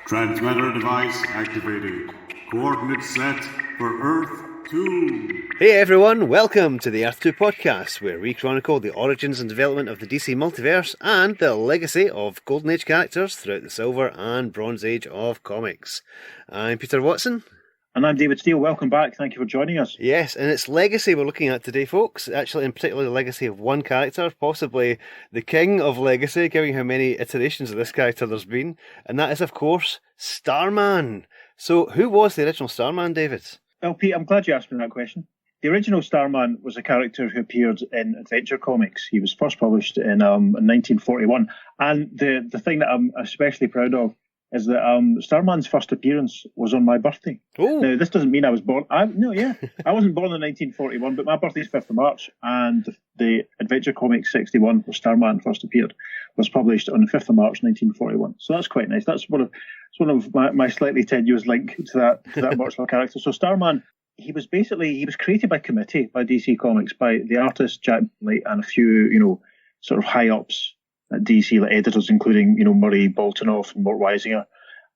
Transmitter device activated. Coordinates set for Earth 2. Hey everyone, welcome to the Earth 2 podcast, where we chronicle the origins and development of the DC multiverse and the legacy of Golden Age characters throughout the Silver and Bronze Age of comics. I'm Peter Watson. And I'm David Steele. Welcome back. Thank you for joining us. Yes, and it's legacy we're looking at today, folks. Actually, in particular, the legacy of one character, possibly the king of legacy, given how many iterations of this character there's been. And that is, of course, Starman. So, who was the original Starman, David? Well, Pete, I'm glad you asked me that question. The original Starman was a character who appeared in Adventure Comics. He was first published in 1941. And the thing that I'm especially proud of is that Starman's first appearance was on my birthday. Oh. Now, this doesn't mean I was born. I wasn't born in 1941, but my birthday's 5th of March, and the Adventure Comics 61, where Starman first appeared, was published on the 5th of March 1941. So that's quite nice. That's one of my slightly tenuous link to that martial character. So Starman, he was created by committee by DC Comics, by the artist Jack Bailey and a few, sort of high ups at DC, like editors, including, Murray Boltinoff and Mort Weisinger.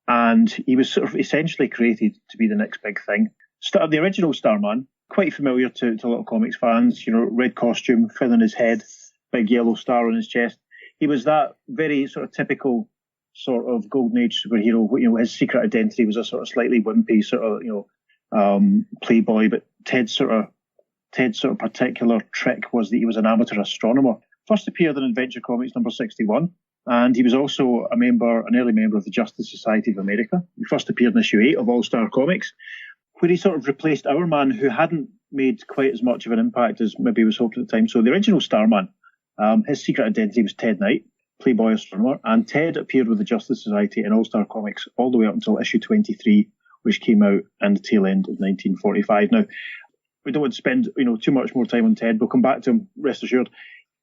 And he was sort of essentially created to be the next big thing. The original Starman, quite familiar to a lot of comics fans, red costume, fin on his head, big yellow star on his chest. He was that very sort of typical sort of Golden Age superhero. His secret identity was a sort of slightly wimpy sort of, playboy, but Ted's sort of particular trick was that he was an amateur astronomer. First appeared in Adventure Comics number 61, and he was also an early member of the Justice Society of America. He first appeared in issue 8 of All Star Comics, where he sort of replaced Our Man, who hadn't made quite as much of an impact as maybe was hoped at the time. So the original Starman, his secret identity was Ted Knight, playboy astronomer, and Ted appeared with the Justice Society in All Star Comics all the way up until issue 23, which came out in the tail end of 1945. Now, we don't want to spend too much more time on Ted. We'll come back to him, rest assured.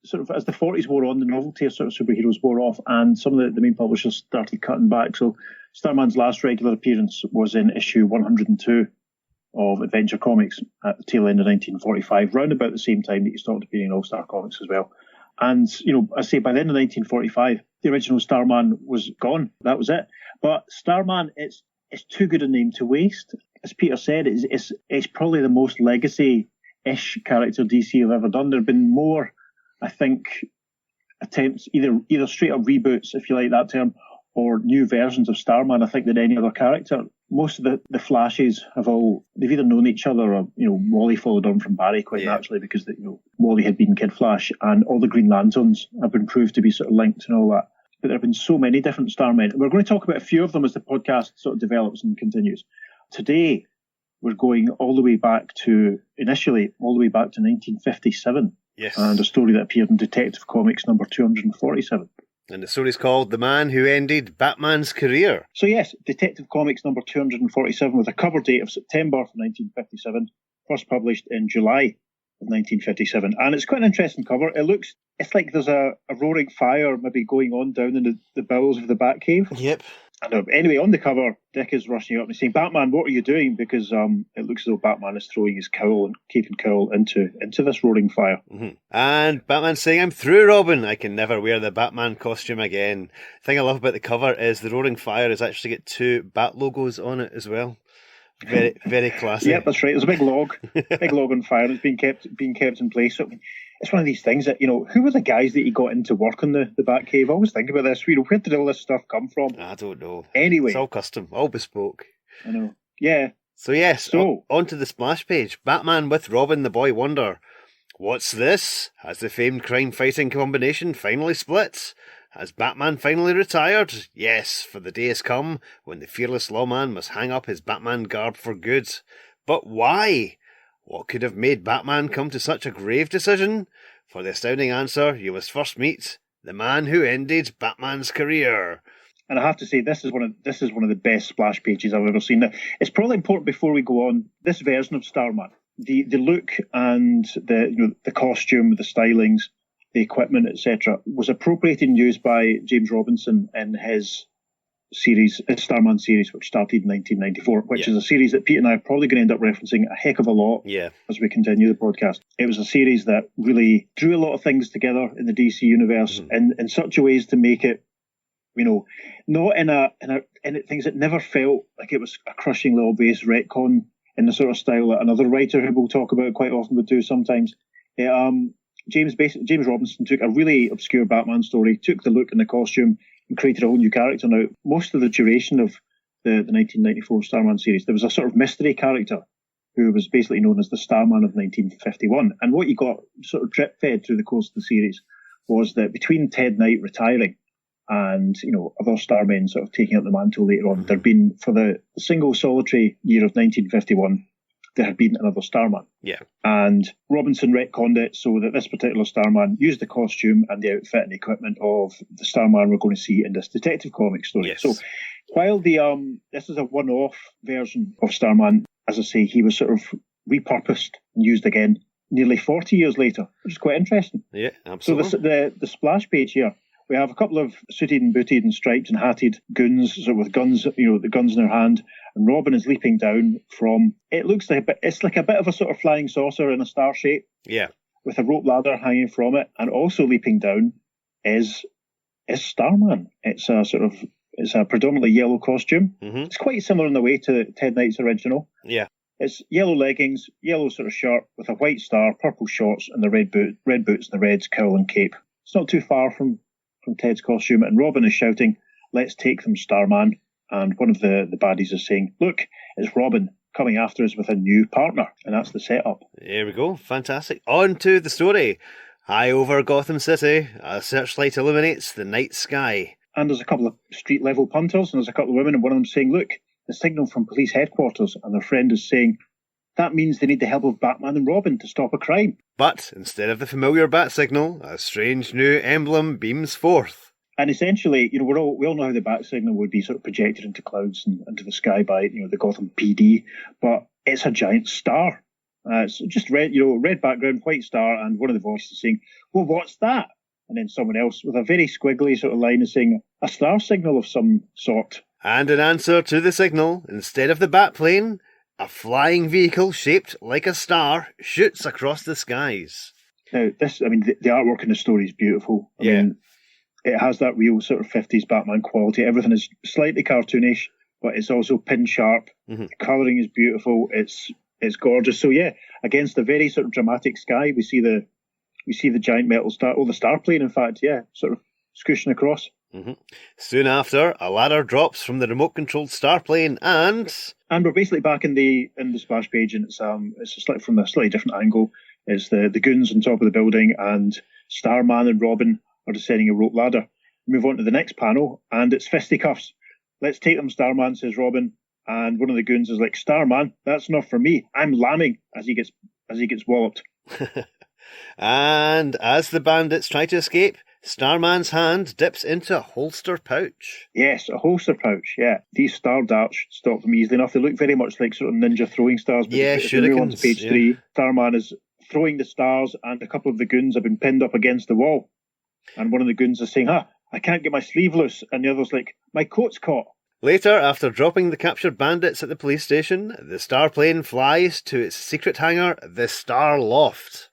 Sort of as the 40s wore on, the novelty of sort of superheroes wore off, and some of the main publishers started cutting back. So Starman's last regular appearance was in issue 102 of Adventure Comics at the tail end of 1945, round about the same time that he started appearing in All-Star Comics as well. And, I say by the end of 1945, the original Starman was gone. That was it. But Starman, it's too good a name to waste. As Peter said, it's probably the most legacy-ish character DC have ever done. There have been more, I think, attempts, either straight up reboots, if you like that term, or new versions of Starman, I think, than any other character. Most of the Flashes they've either known each other or, Wally followed on from Barry quite naturally because, Wally had been Kid Flash, and all the Green Lanterns have been proved to be sort of linked and all that. But there have been so many different Starmen. We're going to talk about a few of them as the podcast sort of develops and continues. Today, we're going all the way back to 1957. Yes. And a story that appeared in Detective Comics number 247. And the story's called The Man Who Ended Batman's Career. So yes, Detective Comics number 247 with a cover date of September 1957, first published in July of 1957. And it's quite an interesting cover. It's like there's a roaring fire maybe going on down in the bowels of the Batcave. Yep. And anyway, on the cover, Dick is rushing up and saying, "Batman, what are you doing?" Because it looks as though Batman is throwing his cowl and cape and cowl into this roaring fire. Mm-hmm. And Batman's saying, "I'm through, Robin. I can never wear the Batman costume again." The thing I love about the cover is the roaring fire has actually got 2 Bat logos on it as well. Very, very classy. Yep, that's right. There's a big log on fire. And it's being kept in place. So it's one of these things that, who were the guys that he got into work on the Batcave? I always think about this. Where did all this stuff come from? I don't know. Anyway. It's all custom, all bespoke. I know. Yeah. So yes, on to the splash page. Batman with Robin the Boy Wonder. What's this? Has the famed crime-fighting combination finally split? Has Batman finally retired? Yes, for the day has come when the fearless lawman must hang up his Batman garb for good. But why? What could have made Batman come to such a grave decision? For the astounding answer, you must first meet the man who ended Batman's career. And I have to say, this is one of the best splash pages I've ever seen. Now, it's probably important before we go on, this version of Starman, the look and the costume, the stylings, the equipment, etc., was appropriated and used by James Robinson in his Starman series, which started in 1994, which is a series that Pete and I are probably going to end up referencing a heck of a lot as we continue the podcast. It was a series that really drew a lot of things together in the DC universe in such a way as to make it Not in things that never felt like it was a crushingly obvious retcon in the sort of style that another writer who we'll talk about quite often would do sometimes. James Robinson took a really obscure Batman story, took the look and the costume, and created a whole new character. Now, most of the duration of the 1994 Starman series, there was a sort of mystery character who was basically known as the Starman of 1951. And what you got sort of drip-fed through the course of the series was that between Ted Knight retiring and, other Starmen sort of taking up the mantle later on, there'd been, for the single solitary year of 1951, there had been another Starman. Yeah. And Robinson retconned it so that this particular Starman used the costume and the outfit and equipment of the Starman we're going to see in this Detective comic story. Yes. So while this is a one-off version of Starman, as I say, he was sort of repurposed and used again nearly 40 years later, which is quite interesting. Yeah, absolutely. So the splash page here, we have a couple of suited and booted and striped and hatted goons, sort of with guns, the guns in their hand, and Robin is leaping down from, it's like a bit of a sort of flying saucer in a star shape. Yeah. With a rope ladder hanging from it, and also leaping down is Starman. It's a predominantly yellow costume. Mm-hmm. It's quite similar in the way to Ted Knight's original. Yeah. It's yellow leggings, yellow sort of shirt with a white star, purple shorts, and the red boots and the red cowl and cape. It's not too far from Ted's costume, and Robin is shouting, "Let's take them, Starman." And one of the baddies is saying, "Look, it's Robin coming after us with a new partner." And that's the setup. There we go. Fantastic. On to the story. High over Gotham City, a searchlight illuminates the night sky. And there's a couple of street-level punters, and there's a couple of women, and one of them saying, "Look, the signal from police headquarters," and their friend is saying, "That means they need the help of Batman and Robin to stop a crime." But instead of the familiar bat signal, a strange new emblem beams forth. And essentially, we all know how the bat signal would be sort of projected into clouds and into the sky by, the Gotham PD, but it's a giant star. It's just red, red background, white star, and one of the voices saying, "Well, what's that?" And then someone else with a very squiggly sort of line is saying, "A star signal of some sort." And in answer to the signal, instead of the bat plane, a flying vehicle shaped like a star shoots across the skies. Now, the artwork in the story is beautiful. I mean, it has that real sort of 50s Batman quality. Everything is slightly cartoonish, but it's also pin sharp. Mm-hmm. The colouring is beautiful. It's gorgeous. So yeah, against a very sort of dramatic sky, we see the giant metal star, the star plane, in fact, sort of scooshing across. Mm-hmm. Soon after, a ladder drops from the remote-controlled star plane, and we're basically back in the splash page, and it's from a slightly different angle. It's the goons on top of the building, and Starman and Robin are descending a rope ladder. Move on to the next panel, and it's fisticuffs. "Let's take them, Starman," says Robin, and one of the goons is like, "Starman, that's not for me. I'm lambing," as he gets walloped. And as the bandits try to escape, Starman's hand dips into a holster pouch. Yes, a holster pouch, yeah. These star darts stop them easily enough. They look very much like sort of ninja throwing stars. But if we move on to page 3, Starman is throwing the stars, and a couple of the goons have been pinned up against the wall. And one of the goons is saying, "I can't get my sleeve loose." And the other's like, "My coat's caught." Later, after dropping the captured bandits at the police station, the star plane flies to its secret hangar, the Star Loft.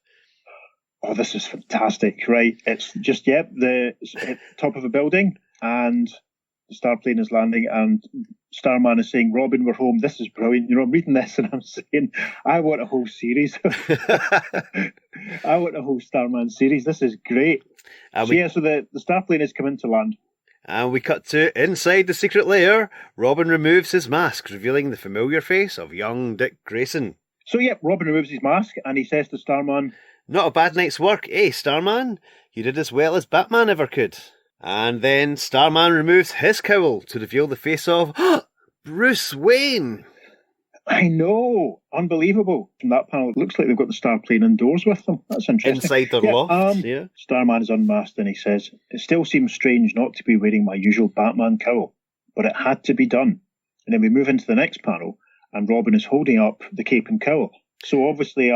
Oh, this is fantastic, right? It's just, the top of a building, and the star plane is landing, and Starman is saying, "Robin, we're home." This is brilliant. I'm reading this and I'm saying, I want a whole series. I want a whole Starman series. This is great. So the star plane is coming to land. And we cut to inside the secret lair. Robin removes his mask, revealing the familiar face of young Dick Grayson. So, Robin removes his mask, and he says to Starman, "Not a bad night's work, eh, Starman? You did as well as Batman ever could." And then Starman removes his cowl to reveal the face of Bruce Wayne. I know. Unbelievable. From that panel, it looks like they've got the star plane indoors with them. That's interesting. Inside their loft, Starman is unmasked, and he says, "It still seems strange not to be wearing my usual Batman cowl, but it had to be done." And then we move into the next panel, and Robin is holding up the cape and cowl. So obviously,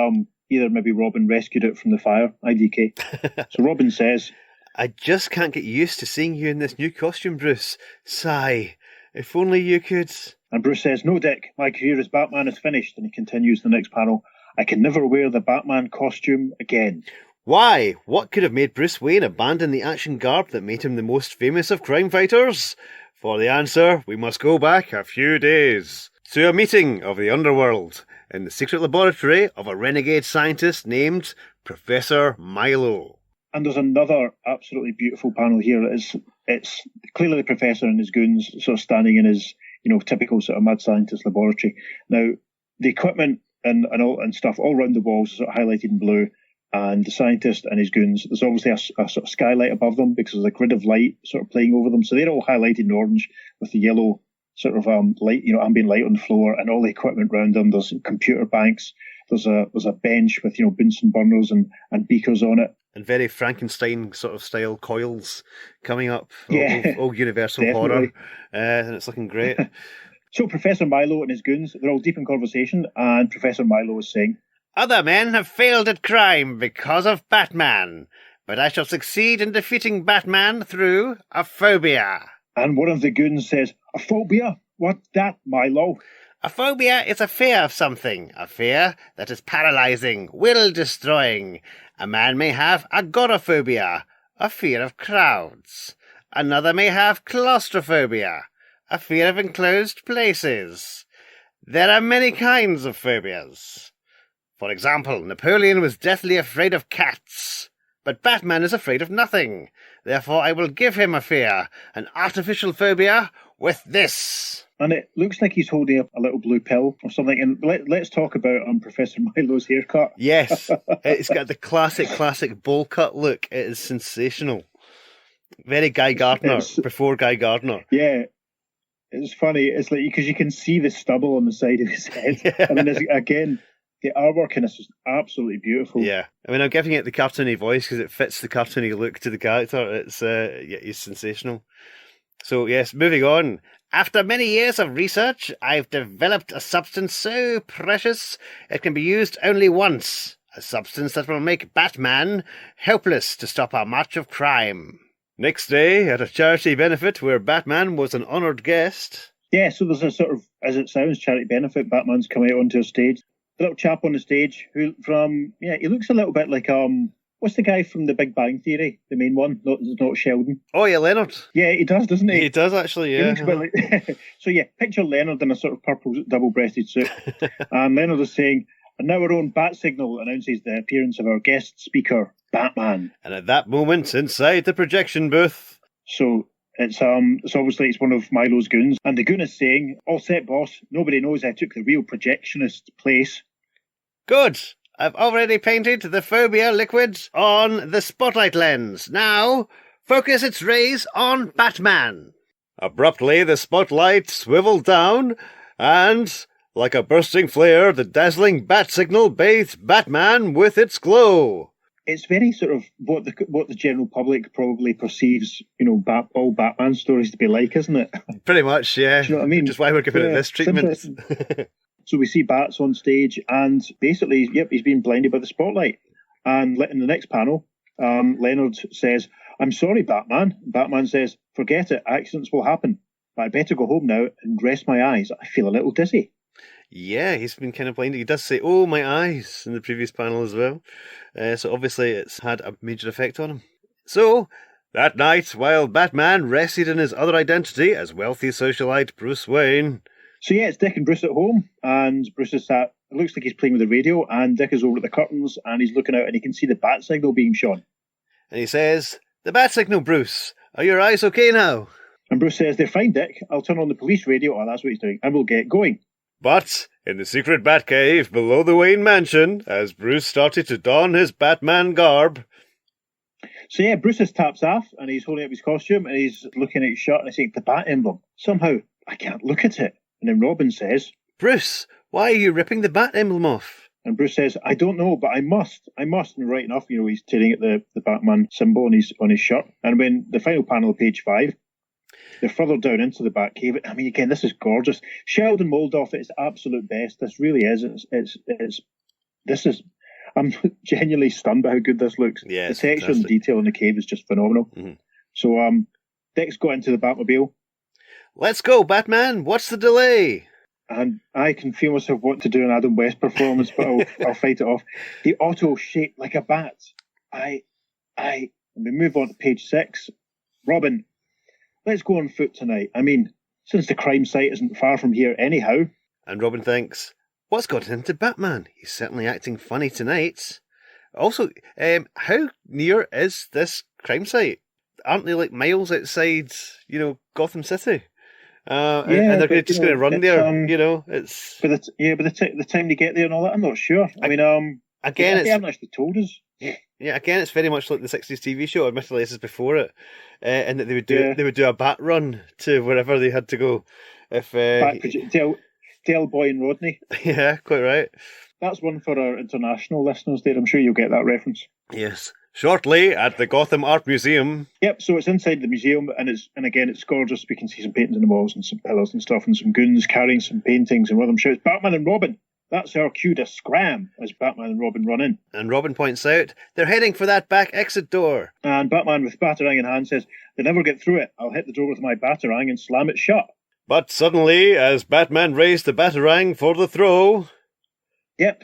either maybe Robin rescued it from the fire, IDK. So Robin says, "I just can't get used to seeing you in this new costume, Bruce. Sigh. If only you could..." And Bruce says, "No, Dick, my career as Batman is finished." And he continues the next panel, "I can never wear the Batman costume again." Why? What could have made Bruce Wayne abandon the action garb that made him the most famous of crime fighters? For the answer, we must go back a few days to a meeting of the underworld in the secret laboratory of a renegade scientist named Professor Milo. And there's another absolutely beautiful panel here. It's clearly the professor and his goons sort of standing in his, typical sort of mad scientist laboratory. Now, the equipment and stuff all around the walls are sort of highlighted in blue, and the scientist and his goons, there's obviously a sort of skylight above them because there's a grid of light sort of playing over them. So they're all highlighted in orange with the yellow sort of light, ambient light on the floor, and all the equipment around them. There's computer banks. There's a bench with Bunsen burners and beakers on it. And very Frankenstein sort of style coils coming up. Yeah, all Universal definitely. horror. And it's looking great. So Professor Milo and his goons, they're all deep in conversation, and Professor Milo is saying, Other men have failed at crime because of Batman, but I shall succeed in defeating Batman through a phobia. And one of the goons says, a phobia? What's that, Milo? A phobia is a fear of something, a fear that is paralyzing, will-destroying. A man may have agoraphobia, a fear of crowds. Another may have claustrophobia, a fear of enclosed places. There are many kinds of phobias. For example, Napoleon was deathly afraid of cats, but Batman is afraid of nothing. Therefore I will give him a fear, an artificial phobia, with this. And it looks like he's holding up a little blue pill or something. And let's talk about Professor Milo's haircut. Yes, it's got the classic bowl cut look. It is sensational. Very Guy Gardner, before Guy Gardner. Yeah, it's funny. It's like, because you can see the stubble on the side of his head. Yeah. I mean, again, the artwork in this is absolutely beautiful. Yeah, I mean, I'm giving it the cartoony voice because it fits the cartoony look to the character. It's he's sensational. So yes, moving on. After many years of research, I've developed a substance so precious it can be used only once. A substance that will make Batman helpless to stop our march of crime. Next day, at a charity benefit where Batman was an honoured guest. Yeah, so there's a sort of, as it sounds, charity benefit. Batman's coming out onto a stage. The little chap on the stage he looks a little bit like, what's the guy from The Big Bang Theory? The main one, not Sheldon. Oh, yeah, Leonard. Yeah, he does, doesn't he? He does, actually, yeah. He looks a bit like... So, yeah, picture Leonard in a sort of purple double-breasted suit. And Leonard is saying, and now our own bat signal announces the appearance of our guest speaker, Batman. And at that moment, inside the projection booth... So... It's obviously it's one of Milo's goons, and the goon is saying, "All set, boss. Nobody knows I took the real projectionist place." Good. I've already painted the phobia liquid on the spotlight lens. Now, focus its rays on Batman. Abruptly, the spotlight swiveled down, and, like a bursting flare, the dazzling bat signal bathed Batman with its glow. It's very sort of what the general public probably perceives, all Batman stories to be like, isn't it? Pretty much, yeah. Do you know what I mean? Just why we're giving it this treatment. So we see Bats on stage, and basically, he's being blinded by the spotlight. And in the next panel, Leonard says, "I'm sorry, Batman." Batman says, "Forget it. Accidents will happen. But I better go home now and rest my eyes. I feel a little dizzy." Yeah, he's been kind of blinded. He does say, "Oh, my eyes," in the previous panel as well. So obviously it's had a major effect on him. So, that night, while Batman rested in his other identity as wealthy socialite Bruce Wayne... So yeah, it's Dick and Bruce at home, and Bruce is sat, it looks like he's playing with the radio, and Dick is over at the curtains, and he's looking out, and he can see the bat signal being shown. And he says, "The bat signal, Bruce. Are your eyes okay now?" And Bruce says, "They're fine, Dick. I'll turn on the police radio." Oh, that's what he's doing. "And we'll get going." But in the secret Batcave below the Wayne mansion, as Bruce started to don his Batman garb... So yeah, Bruce taps off, and he's holding up his costume, and he's looking at his shirt, and he's saying, "The bat emblem. Somehow, I can't look at it." And then Robin says, "Bruce, why are you ripping the bat emblem off?" And Bruce says, "I don't know, but I must. And right enough, he's tearing at the Batman symbol on his shirt. And when the final panel of page 5, they're further down into the Batcave. I mean, again, this is gorgeous. Sheldon Moldoff at its absolute best. This really is. I'm genuinely stunned by how good this looks. Yeah, the texture and detail in the cave is just phenomenal. Mm-hmm. So, Dick's got into the Batmobile. "Let's go, Batman. What's the delay?" And I can feel myself wanting to do an Adam West performance, but I'll fight it off. The auto shaped like a bat. And we move on to page 6. Robin, let's go on foot tonight. I mean, since the crime site isn't far from here anyhow. And Robin thinks, what's gotten into Batman? He's certainly acting funny tonight. Also, how near is this crime site? Aren't they like miles outside, Gotham City? And they're just going to run there, it's... But the time they get there and all that, I'm not sure. Again, they haven't actually told us. Yeah, again, it's very much like the 60s TV show. Admittedly, this is before it, and that they would do a bat run to wherever they had to go. If Del Boy and Rodney. Yeah, quite right. That's one for our international listeners there. I'm sure you'll get that reference. Yes. Shortly at the Gotham Art Museum. Yep, so it's inside the museum, and again, it's gorgeous. We can see some paintings on the walls and some pillars and stuff, and some goons carrying some paintings, and one of them shouts, Batman and Robin! That's our cue to scram as Batman and Robin run in. And Robin points out, they're heading for that back exit door. And Batman, with Batarang in hand, says, they'll never get through it. I'll hit the door with my Batarang and slam it shut. But suddenly, as Batman raised the Batarang for the throw... Yep,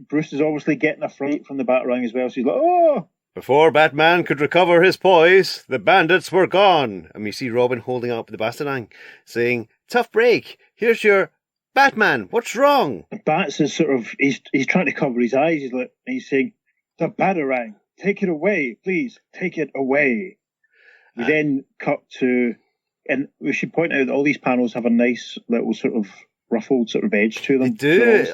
Bruce is obviously getting a fright from the Batarang as well, so he's like, oh! Before Batman could recover his poise, the bandits were gone. And we see Robin holding up the Batarang, saying, tough break, here's your... Batman, what's wrong? Bats is sort of, he's trying to cover his eyes. He's saying, the Batarang, take it away, please, take it away. We then cut to, and we should point out that all these panels have a nice little sort of ruffled sort of edge to them. They do,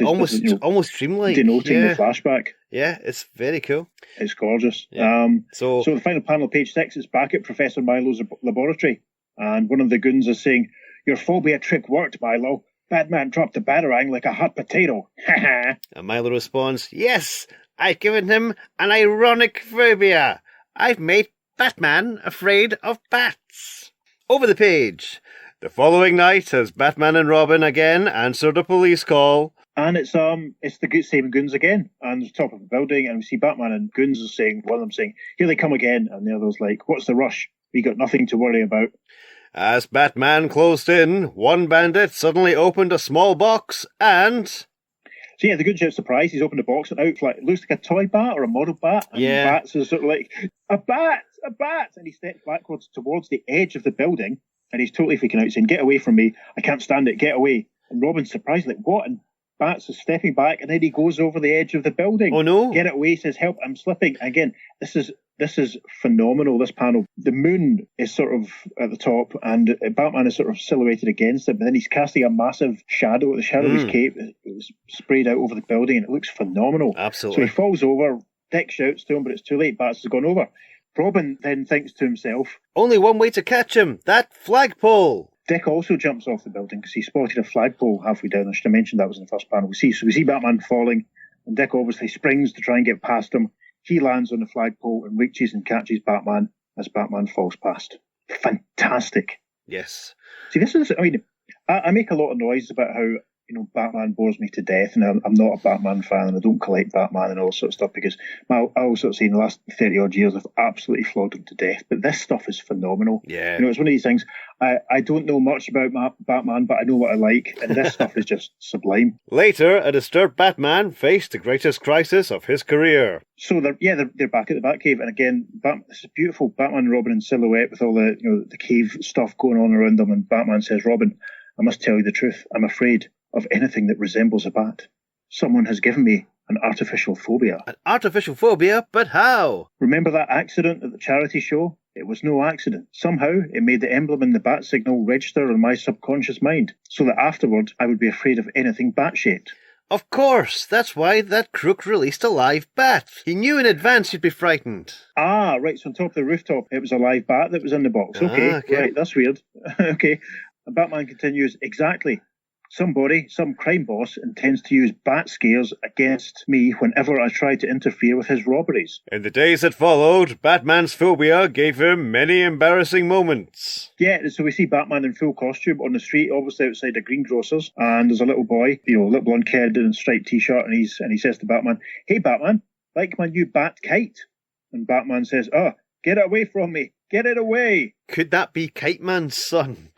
almost dreamlike. Denoting the flashback. Yeah, it's very cool. It's gorgeous. Yeah. So the final panel, page 6, is back at Professor Milo's laboratory. And one of the goons is saying, your phobia trick worked, Milo. Batman dropped the Batarang like a hot potato. And Milo responds, yes, I've given him an ironic phobia. I've made Batman afraid of bats. Over the page. The following night, as Batman and Robin again answered a police call. And it's the same goons again. And it's top of the building, and we see Batman and goons are saying, one of them saying, here they come again. And the other's like, what's the rush? We got nothing to worry about. As Batman closed in, one bandit suddenly opened a small box and... So yeah, the good show's surprised. He's opened the box and out, it looks like a toy bat or a model bat. And Bats is sort of like, a bat! And he steps backwards towards the edge of the building, and he's totally freaking out, saying, get away from me, I can't stand it, get away. And Robin's surprised, like, what? And Bats is stepping back, and then he goes over the edge of the building. Oh no! Get it away, he says, help, I'm slipping. Again, this is phenomenal, this panel. The moon is sort of at the top, and Batman is sort of silhouetted against it, but then he's casting a massive shadow. The shadow of his cape is sprayed out over the building, and it looks phenomenal. Absolutely. So he falls over, Dick shouts to him, but it's too late, Bats has gone over. Robin then thinks to himself, only one way to catch him, that flagpole. Dick also jumps off the building because he spotted a flagpole halfway down. I should have mentioned that was in the first panel. We see Batman falling, and Dick obviously springs to try and get past him. He lands on the flagpole and reaches and catches Batman as Batman falls past. Fantastic. Yes. See, this is, I make a lot of noise about how, Batman bores me to death, and I'm not a Batman fan, and I don't collect Batman and all sorts of stuff, because I always sort of say in the last 30 odd years I've absolutely flogged him to death. But this stuff is phenomenal. Yeah. It's one of these things, I don't know much about Batman, but I know what I like, and this stuff is just sublime. Later, a disturbed Batman faced the greatest crisis of his career. So they're back at the Batcave, and again, this is beautiful Batman and Robin in silhouette with all the the cave stuff going on around them, and Batman says, Robin, I must tell you the truth. I'm afraid of anything that resembles a bat. Someone has given me an artificial phobia. An artificial phobia? But how? Remember that accident at the charity show? It was no accident. Somehow, it made the emblem in the bat signal register on my subconscious mind, so that afterward I would be afraid of anything bat-shaped. Of course, that's why that crook released a live bat. He knew in advance you'd be frightened. Ah, right, so on top of the rooftop, it was a live bat that was in the box. Okay. Right, that's weird. Okay. And Batman continues, exactly. Somebody, some crime boss, intends to use bat scares against me whenever I try to interfere with his robberies. In the days that followed, Batman's phobia gave him many embarrassing moments. Yeah, so we see Batman in full costume on the street, obviously outside a greengrocer's, and there's a little boy, a little blonde kid in a striped t-shirt, and he says to Batman, hey Batman, like my new bat kite? And Batman says, get it away from me, get it away. Could that be Kite Man's son?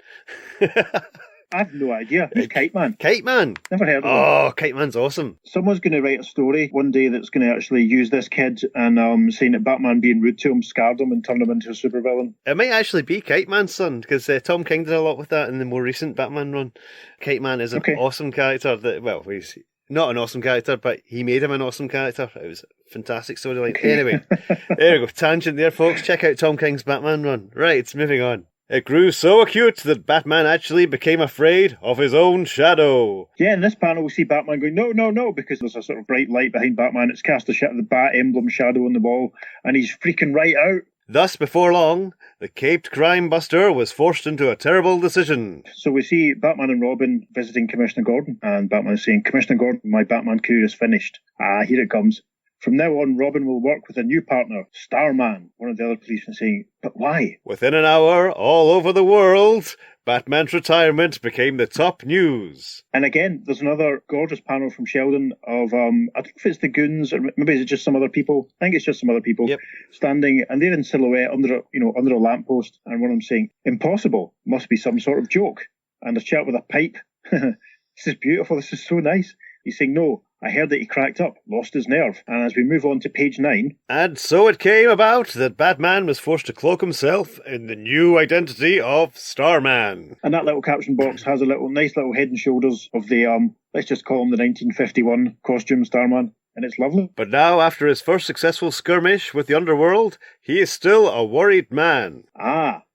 I've no idea. Who's Kite Man? Kite Man. Never heard of him. Oh, Kite Man's awesome. Someone's going to write a story one day that's going to actually use this kid and saying that Batman being rude to him scarred him and turned him into a supervillain. It might actually be Kite Man's son, because Tom King did a lot with that in the more recent Batman run. Kite Man is an awesome character. He's not an awesome character, but he made him an awesome character. It was a fantastic storyline. Anyway, there we go. Tangent there, folks. Check out Tom King's Batman run. Right, moving on. It grew so acute that Batman actually became afraid of his own shadow. Yeah, in this panel we see Batman going, no, no, no, because there's a sort of bright light behind Batman. It's cast the Bat emblem shadow on the wall, and he's freaking right out. Thus, before long, the caped crime buster was forced into a terrible decision. So we see Batman and Robin visiting Commissioner Gordon, and Batman is saying, Commissioner Gordon, my Batman career is finished. Here it comes. From now on, Robin will work with a new partner, Starman. One of the other policemen saying, but why? Within an hour, all over the world, Batman's retirement became the top news. And again, there's another gorgeous panel from Sheldon of, I don't know if it's the goons, or maybe it's just some other people. I think it's just some other people standing, and they're in silhouette under a lamppost, and one of them saying, impossible, must be some sort of joke. And a chap with a pipe. This is beautiful, this is so nice. He's saying, no, I heard that he cracked up, lost his nerve. And as we move on to page 9... And so it came about that Batman was forced to cloak himself in the new identity of Starman. And that little caption box has a nice little head and shoulders of the, let's just call him the 1951 costume Starman. And it's lovely. But now, after his first successful skirmish with the underworld, he is still a worried man.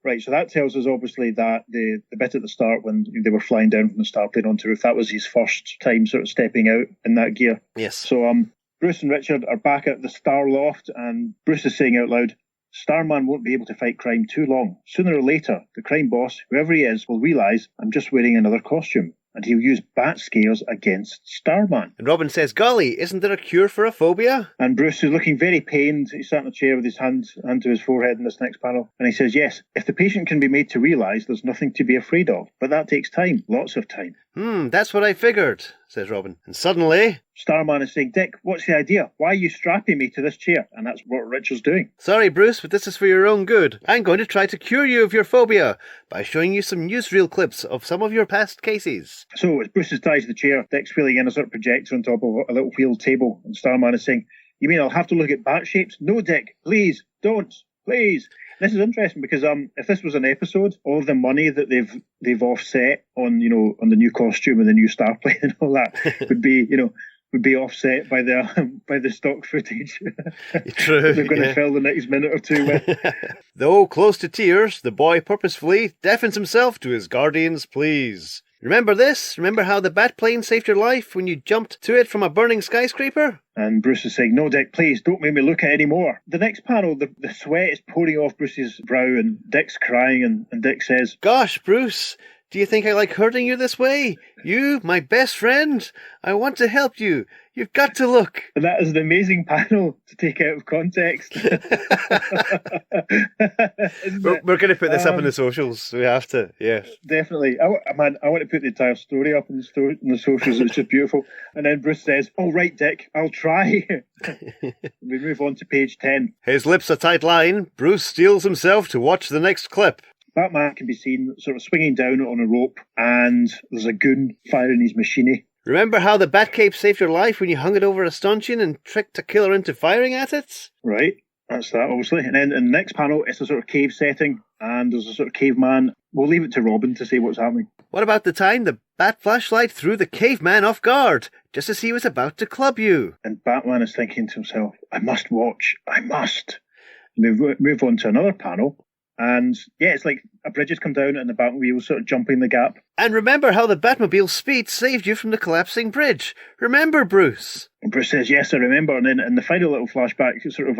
Right, so that tells us obviously that the bit at the start when they were flying down from the starplane onto the roof, that was his first time sort of stepping out in that gear. Yes. So Bruce and Richard are back at the Star Loft, and Bruce is saying out loud, Starman won't be able to fight crime too long. Sooner or later, the crime boss, whoever he is, will realise I'm just wearing another costume, and he'll use bat scares against Starman. And Robin says, golly, isn't there a cure for a phobia? And Bruce is looking very pained. He's sat in a chair with his hand to his forehead in this next panel. And he says, yes, if the patient can be made to realise there's nothing to be afraid of. But that takes time, lots of time. That's what I figured, says Robin. And suddenly... Starman is saying, Dick, what's the idea? Why are you strapping me to this chair? And that's what Richard's doing. Sorry, Bruce, but this is for your own good. I'm going to try to cure you of your phobia by showing you some newsreel clips of some of your past cases. So as Bruce is tied to the chair, Dick's wheeling in a sort of projector on top of a little wheeled table. And Starman is saying, you mean I'll have to look at bat shapes? No, Dick, please, don't, please. This is interesting because if this was an episode, all of the money that they've offset on the new costume and the new starplane and all that would be offset by the stock footage. True. They're going to fill the next minute or two with. Though close to tears, the boy purposefully deafens himself to his guardian's pleas. Remember this? Remember how the bat plane saved your life when you jumped to it from a burning skyscraper? And Bruce is saying, no, Dick, please, don't make me look at it anymore. The next panel, the sweat is pouring off Bruce's brow and Dick's crying and Dick says, gosh, Bruce, do you think I like hurting you this way? You, my best friend? I want to help you. You've got to look. And that is an amazing panel to take out of context. We're going to put this up in the socials. We have to, yes. Definitely. I want to put the entire story up in the socials. It's just beautiful. And then Bruce says, all right, Dick, I'll try. We move on to page 10. His lips a tight line, Bruce steels himself to watch the next clip. Batman can be seen sort of swinging down on a rope, and there's a goon firing his machine. Remember how the Batcape saved your life when you hung it over a stanchion and tricked a killer into firing at it? Right, that's that, obviously. And then in the next panel, it's a sort of cave setting, and there's a sort of caveman. We'll leave it to Robin to say what's happening. What about the time the bat flashlight threw the caveman off guard, just as he was about to club you? And Batman is thinking to himself, I must watch, I must. And we move on to another panel. And yeah, it's like a bridge has come down and the Batmobile sort of jumping the gap. And remember how the Batmobile's speed saved you from the collapsing bridge. Remember, Bruce? And Bruce says, yes, I remember. And then in the final little flashback, sort of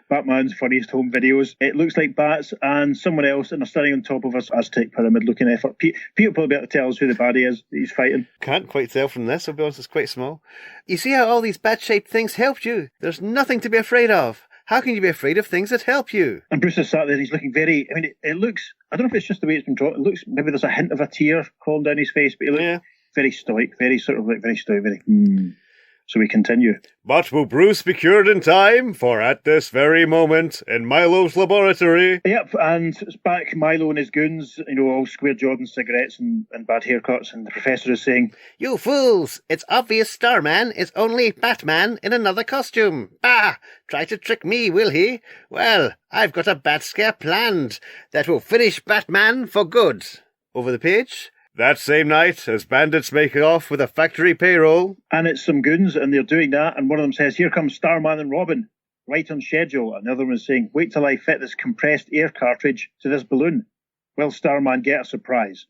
Batman's funniest home videos, it looks like bats and someone else, and they're standing on top of a Aztec pyramid looking effort. Peter will probably be able to tell us who the baddie is that he's fighting. Can't quite tell from this, I'll be honest, it's quite small. You see how all these bat-shaped things helped you? There's nothing to be afraid of. How can you be afraid of things that help you? And Bruce is sat there and he's looking very, I mean, it looks, I don't know if it's just the way it's been drawn, it looks, maybe there's a hint of a tear crawling down his face, but he looks very stoic, very sort of like, very stoic, very, So we continue. But will Bruce be cured in time? For at this very moment, in Milo's laboratory... Yep, and it's back Milo and his goons, all square-jawed and cigarettes and bad haircuts, and the professor is saying, You fools! It's obvious Starman is only Batman in another costume. Bah! Try to trick me, will he? Well, I've got a bat scare planned that will finish Batman for good. Over the page... That same night, as bandits make off with a factory payroll. And it's some goons, and they're doing that, and one of them says, Here comes Starman and Robin, right on schedule. And the other one is saying, Wait till I fit this compressed air cartridge to this balloon. Will Starman get a surprise?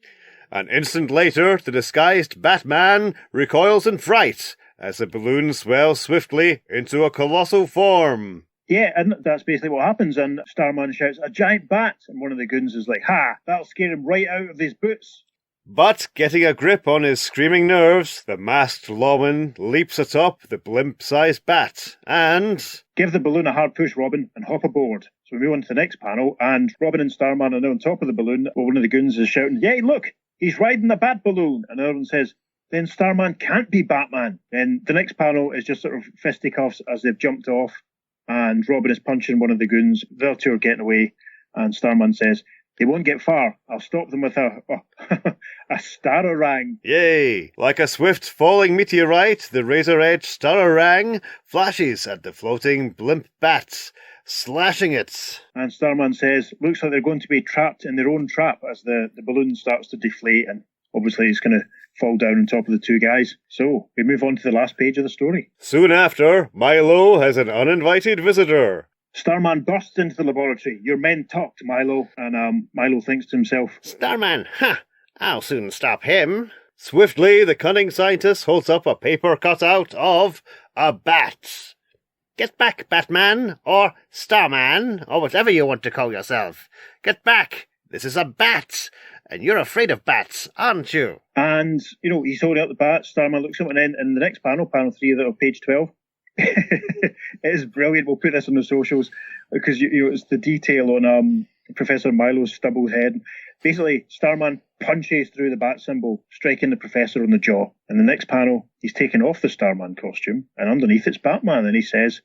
An instant later, the disguised Batman recoils in fright as the balloon swells swiftly into a colossal form. Yeah, and that's basically what happens, and Starman shouts, A giant bat! And one of the goons is like, Ha! That'll scare him right out of his boots. But, getting a grip on his screaming nerves, the masked lawman leaps atop the blimp-sized bat, and... Give the balloon a hard push, Robin, and hop aboard. So we move on to the next panel, and Robin and Starman are now on top of the balloon, while one of the goons is shouting, Yay, look! He's riding the bat balloon! And another one says, Then Starman can't be Batman. Then the next panel is just sort of fisticuffs as they've jumped off, and Robin is punching one of the goons. The other two are getting away, and Starman says, They won't get far. I'll stop them with a starorang. Yay! Like a swift falling meteorite, the razor-edged starorang flashes at the floating blimp bat, slashing it. And Starman says, Looks like they're going to be trapped in their own trap as the balloon starts to deflate, and obviously it's going to fall down on top of the two guys. So we move on to the last page of the story. Soon after, Milo has an uninvited visitor. Starman bursts into the laboratory. Your men talked, Milo. And Milo thinks to himself, Starman, ha! I'll soon stop him. Swiftly, the cunning scientist holds up a paper cutout of a bat. Get back, Batman, or Starman, or whatever you want to call yourself. Get back. This is a bat, and you're afraid of bats, aren't you? And, he's holding up the bat. Starman looks at him, and then in the next panel 3 of page 12, it is brilliant. We'll put this on the socials because it's the detail on Professor Milo's stubbled head. Basically, Starman punches through the bat symbol, striking the professor on the jaw. In the next panel, he's taken off the Starman costume, and underneath it's Batman, and he says,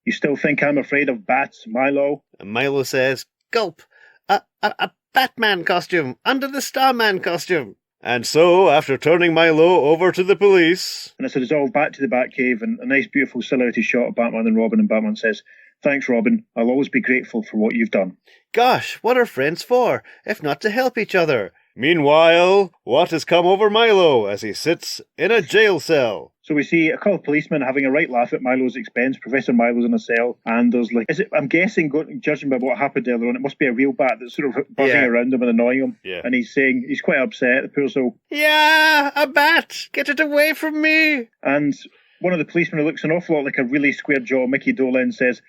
You still think I'm afraid of bats, Milo? And Milo says, Gulp, a Batman costume under the Starman costume. And so, after turning Milo over to the police... And it's resolved back to the Batcave, and a nice, beautiful silhouetted shot of Batman and Robin, and Batman says, Thanks, Robin. I'll always be grateful for what you've done. Gosh, what are friends for, if not to help each other? Meanwhile, what has come over Milo as he sits in a jail cell? So we see a couple of policemen having a right laugh at Milo's expense. Professor Milo's in a cell, and there's I'm guessing, judging by what happened earlier on, it must be a real bat that's sort of buzzing around him and annoying him. Yeah. And he's saying, he's quite upset, the poor soul. Yeah, a bat! Get it away from me! And one of the policemen who looks an awful lot like a really square jaw Mickey Dolan says,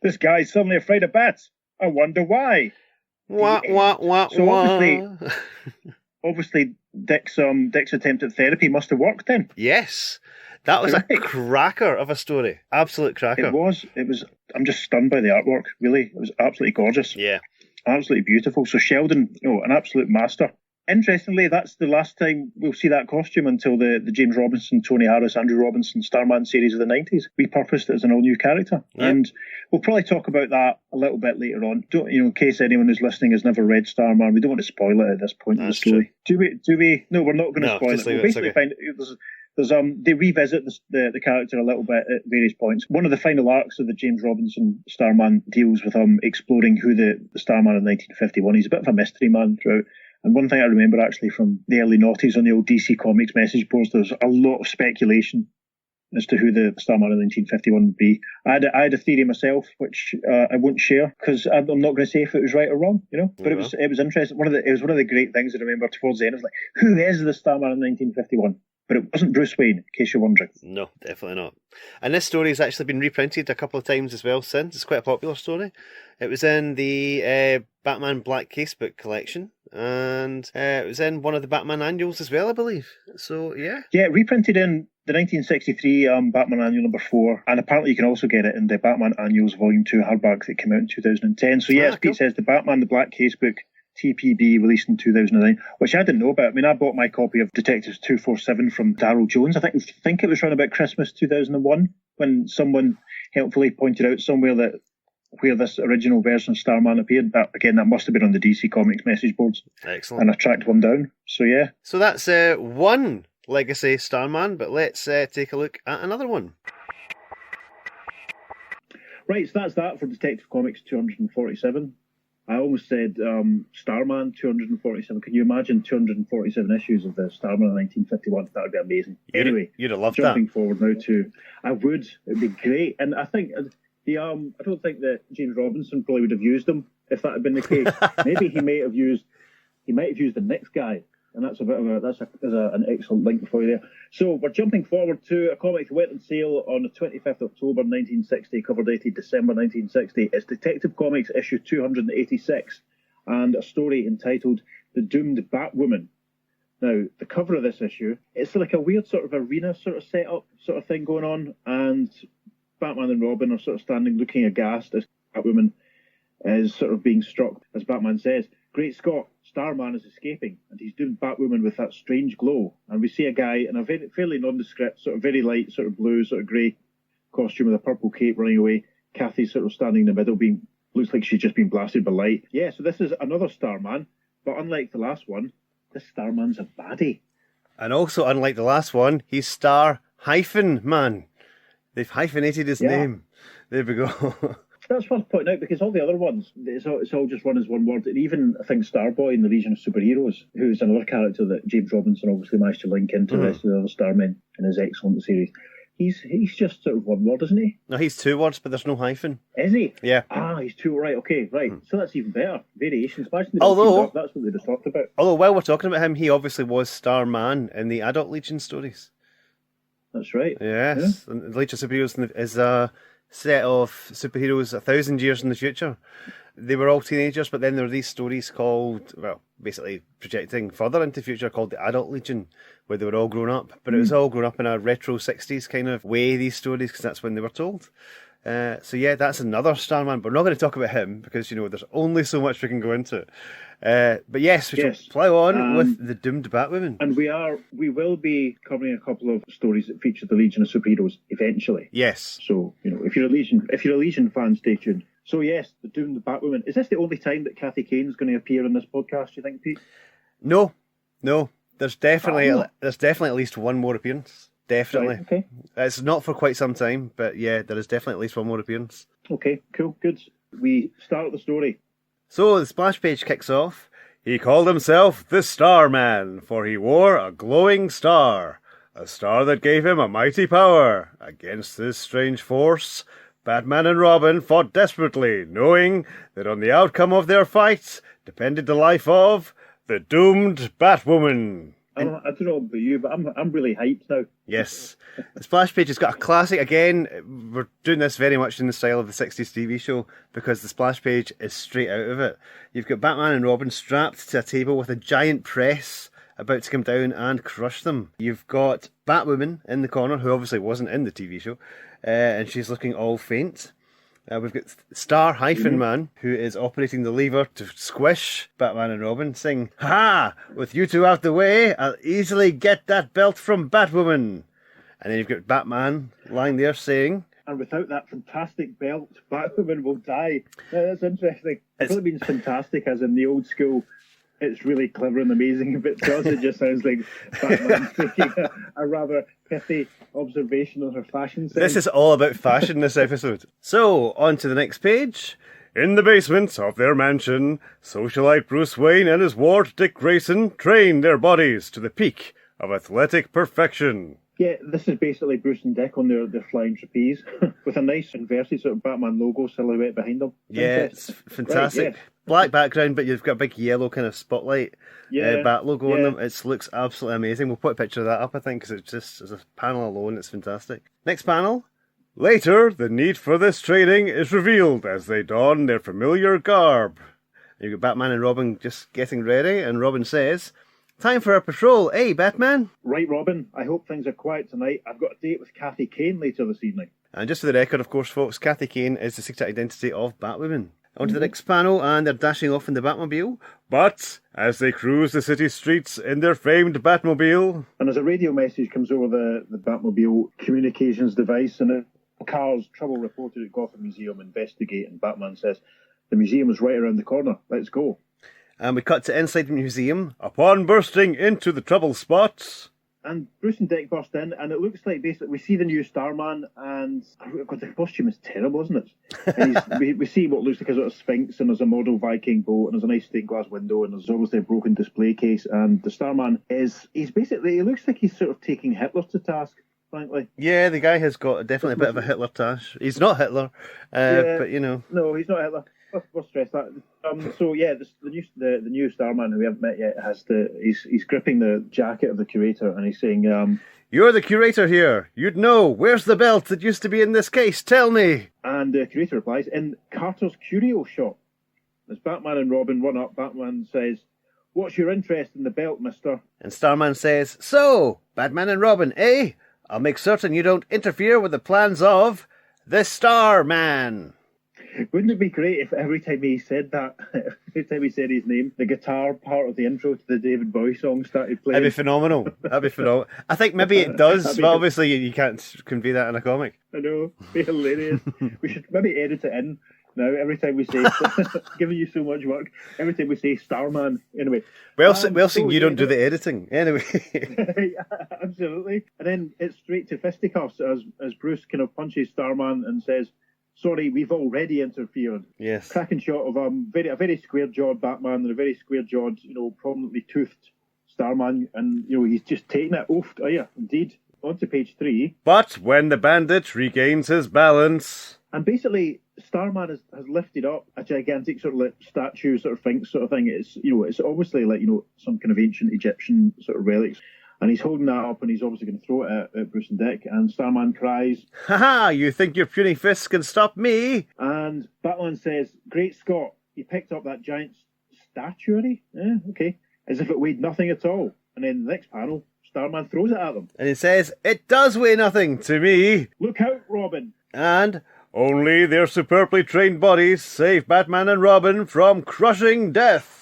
This guy's suddenly afraid of bats. I wonder why. Wah, wah, wah, so wah. obviously Dick's attempt at therapy must have worked then. Yes. That was a cracker of a story. Absolute cracker. It was. I'm just stunned by the artwork, really. It was absolutely gorgeous. Yeah. Absolutely beautiful. So Sheldon, an absolute master. Interestingly, that's the last time we'll see that costume until the James Robinson, Tony Harris, Andrew Robinson Starman series of the 90s. Repurposed it as an all-new character. Yeah. And we'll probably talk about that a little bit later on. In case anyone who's listening has never read Starman, we don't want to spoil it at this point in the story. True. Do we? No, we're not going to spoil it. We'll basically find they revisit the character a little bit at various points. One of the final arcs of the James Robinson Starman deals with exploring who the Starman of 1951. He's a bit of a mystery man throughout. And one thing I remember actually from the early noughties on the old DC Comics message boards, there's a lot of speculation as to who the Starman of 1951 would be. I had a theory myself, which I won't share because I'm not going to say if it was right or wrong, But it was interesting. It was one of the great things I remember towards the end. It was like, who is the Starman of 1951? But it wasn't Bruce Wayne, in case you're wondering. No, definitely not. And this story has actually been reprinted a couple of times as well since. It's quite a popular story. It was in the Batman Black Casebook collection, and it was in one of the Batman annuals as well, I believe. So, yeah. Yeah, reprinted in the 1963 Batman Annual number 4, and apparently you can also get it in the Batman Annuals Volume 2 hardback that came out in 2010. So, yeah, as Pete says, the Batman, the Black Casebook TPB, released in 2009, which I didn't know about. I mean, I bought my copy of Detectives 247 from Darryl Jones. I think it was around about Christmas 2001 when someone helpfully pointed out somewhere that where this original version of Starman appeared. That must have been on the DC Comics message boards. Excellent. And I tracked one down. So, yeah. So that's one Legacy Starman, but let's take a look at another one. Right, so that's that for Detective Comics 247. I almost said Starman 247. Can you imagine 247 issues of the Starman in 1951? That would be amazing. You'd have loved jumping that. forward now to, I would. It'd be great. And I think I don't think that James Robinson probably would have used them if that had been the case. Maybe he might have used the next guy. And that's an excellent link for you there. So we're jumping forward to a comic that went on sale on the 25th of October 1960, cover dated December 1960. It's Detective Comics issue 286, and a story entitled The Doomed Batwoman. Now, the cover of this issue, it's like a weird sort of arena sort of setup sort of thing going on, and Batman and Robin are sort of standing looking aghast as Batwoman is sort of being struck, as Batman says, "Great Scott, Starman is escaping, and he's doomed Batwoman with that strange glow." And we see a guy in a fairly nondescript, sort of very light, sort of blue, sort of grey costume with a purple cape running away. Kathy's sort of standing in the middle, looks like she's just been blasted by light. Yeah, so this is another Starman, but unlike the last one, this Starman's a baddie. And also, unlike the last one, he's Star-Man. They've hyphenated his name. There we go. That's worth pointing out because all the other ones, it's all just run as one word. And even, I think, Starboy in the Legion of Superheroes, who's another character that James Robinson obviously managed to link into the rest of the other Starmen in his excellent series. He's just sort of one word, isn't he? No, he's two words, but there's no hyphen. Is he? Yeah. He's two, right, okay, right. So that's even better. Variations. Imagine that's what they just talked about. Although, while we're talking about him, he obviously was Starman in the Adult Legion stories. That's right. Yes. Yeah. And the Legion of Superheroes is a set of superheroes 1,000 years in the future. They were all teenagers, but then there were these stories called, well, basically projecting further into the future, called the Adult Legion, where they were all grown up. But it was all grown up in a retro 60s kind of way, these stories, because that's when they were told. So yeah, that's another Starman, but we're not going to talk about him, because, there's only so much we can go into. But yes, we shall plough on with the Doomed Batwoman. And we will be covering a couple of stories that feature the Legion of Superheroes eventually. Yes. So, if you're a Legion fan, stay tuned. So yes, the Doomed Batwoman. Is this the only time that Kathy Kane is going to appear in this podcast, do you think, Pete? No. There's definitely at least one more appearance. Definitely. Right, okay. It's not for quite some time, but yeah, there is definitely at least one more appearance. Okay, cool, good. We start the story. So the splash page kicks off. He called himself the Starman, for he wore a glowing star, a star that gave him a mighty power. Against this strange force, Batman and Robin fought desperately, knowing that on the outcome of their fight depended the life of the doomed Batwoman. I don't know about you, but I'm really hyped now. Yes. The splash page has got a classic. Again, we're doing this very much in the style of the 60s TV show because the splash page is straight out of it. You've got Batman and Robin strapped to a table with a giant press about to come down and crush them. You've got Batwoman in the corner, who obviously wasn't in the TV show, and she's looking all faint. We've got Star-Man, who is operating the lever to squish Batman and Robin, saying, "Ha! With you two out the way, I'll easily get that belt from Batwoman." And then you've got Batman lying there saying, "And without that fantastic belt, Batwoman will die." Yeah, that's interesting. It really means fantastic, as in the old school, it's really clever and amazing, but to us it just sounds like Batman making a rather pithy observation on her fashion sense. This is all about fashion, this episode. So, on to the next page. In the basement of their mansion, socialite Bruce Wayne and his ward Dick Grayson train their bodies to the peak of athletic perfection. Yeah, this is basically Bruce and Dick on their flying trapeze with a nice inverted sort of Batman logo silhouette behind them. Yeah, it's fantastic. Right, yeah. Black background, but you've got a big yellow kind of spotlight bat logo on them. It looks absolutely amazing. We'll put a picture of that up, I think, because it's just, as a panel alone, it's fantastic. Next panel. Later, the need for this training is revealed as they don their familiar garb. You've got Batman and Robin just getting ready, and Robin says, "Time for a patrol, eh, Batman?" "Right, Robin. I hope things are quiet tonight. I've got a date with Kathy Kane later this evening." And just for the record, of course, folks, Kathy Kane is the secret identity of Batwoman. On to the next panel, and they're dashing off in the Batmobile. But as they cruise the city streets in their famed Batmobile... And as a radio message comes over the Batmobile communications device, and a car's trouble reported at Gotham Museum, investigate, and Batman says, the museum is right around the corner, let's go. And we cut to inside the museum. Upon bursting into the trouble spots... And Bruce and Dick burst in, and it looks like basically we see the new Starman, and God, the costume is terrible, isn't it? And we see what looks like a sort of Sphinx, and there's a model Viking boat, and there's a nice stained glass window, and there's obviously a broken display case. And the Starman he's basically, it looks like he's sort of taking Hitler to task, frankly. Yeah, the guy has got definitely a bit of a Hitler tash. He's not Hitler, but you know. No, he's not Hitler. We'll stress that. So yeah, the new Starman, who we haven't met yet, he's gripping the jacket of the curator, and he's saying, "You're the curator here. You'd know. Where's the belt that used to be in this case? Tell me." And the curator replies, "In Carter's curio shop." As Batman and Robin run up, Batman says, "What's your interest in the belt, mister?" And Starman says, "So, Batman and Robin, eh? I'll make certain you don't interfere with the plans of the Starman." Wouldn't it be great if every time he said that, every time he said his name, the guitar part of the intro to the David Bowie song started playing? That'd be phenomenal. That'd be phenomenal. I think maybe it does, but obviously you can't convey that in a comic. I know. It'd be hilarious. We should maybe edit it in now every time we say, giving you so much work, every time we say Starman. Anyway. Well, you don't do the editing. Anyway. Yeah, absolutely. And then it's straight to fisticuffs as Bruce kind of punches Starman and says, "Sorry, we've already interfered." Yes. Cracking shot of a very square-jawed Batman and a very square-jawed, prominently toothed Starman, and he's just taking it. Oh yeah, indeed. On to page 3. But when the bandit regains his balance, and basically Starman has lifted up a gigantic sort of like statue, sort of sphinx sort of thing. It's it's obviously like some kind of ancient Egyptian sort of relics. And he's holding that up, and he's obviously going to throw it at Bruce and Dick. And Starman cries, "Ha ha! You think your puny fists can stop me?" And Batman says, "Great Scott, he picked up that giant statuary? Okay. As if it weighed nothing at all." And then the next panel, Starman throws it at them. And he says, "It does weigh nothing to me." "Look out, Robin." And only their superbly trained bodies save Batman and Robin from crushing death.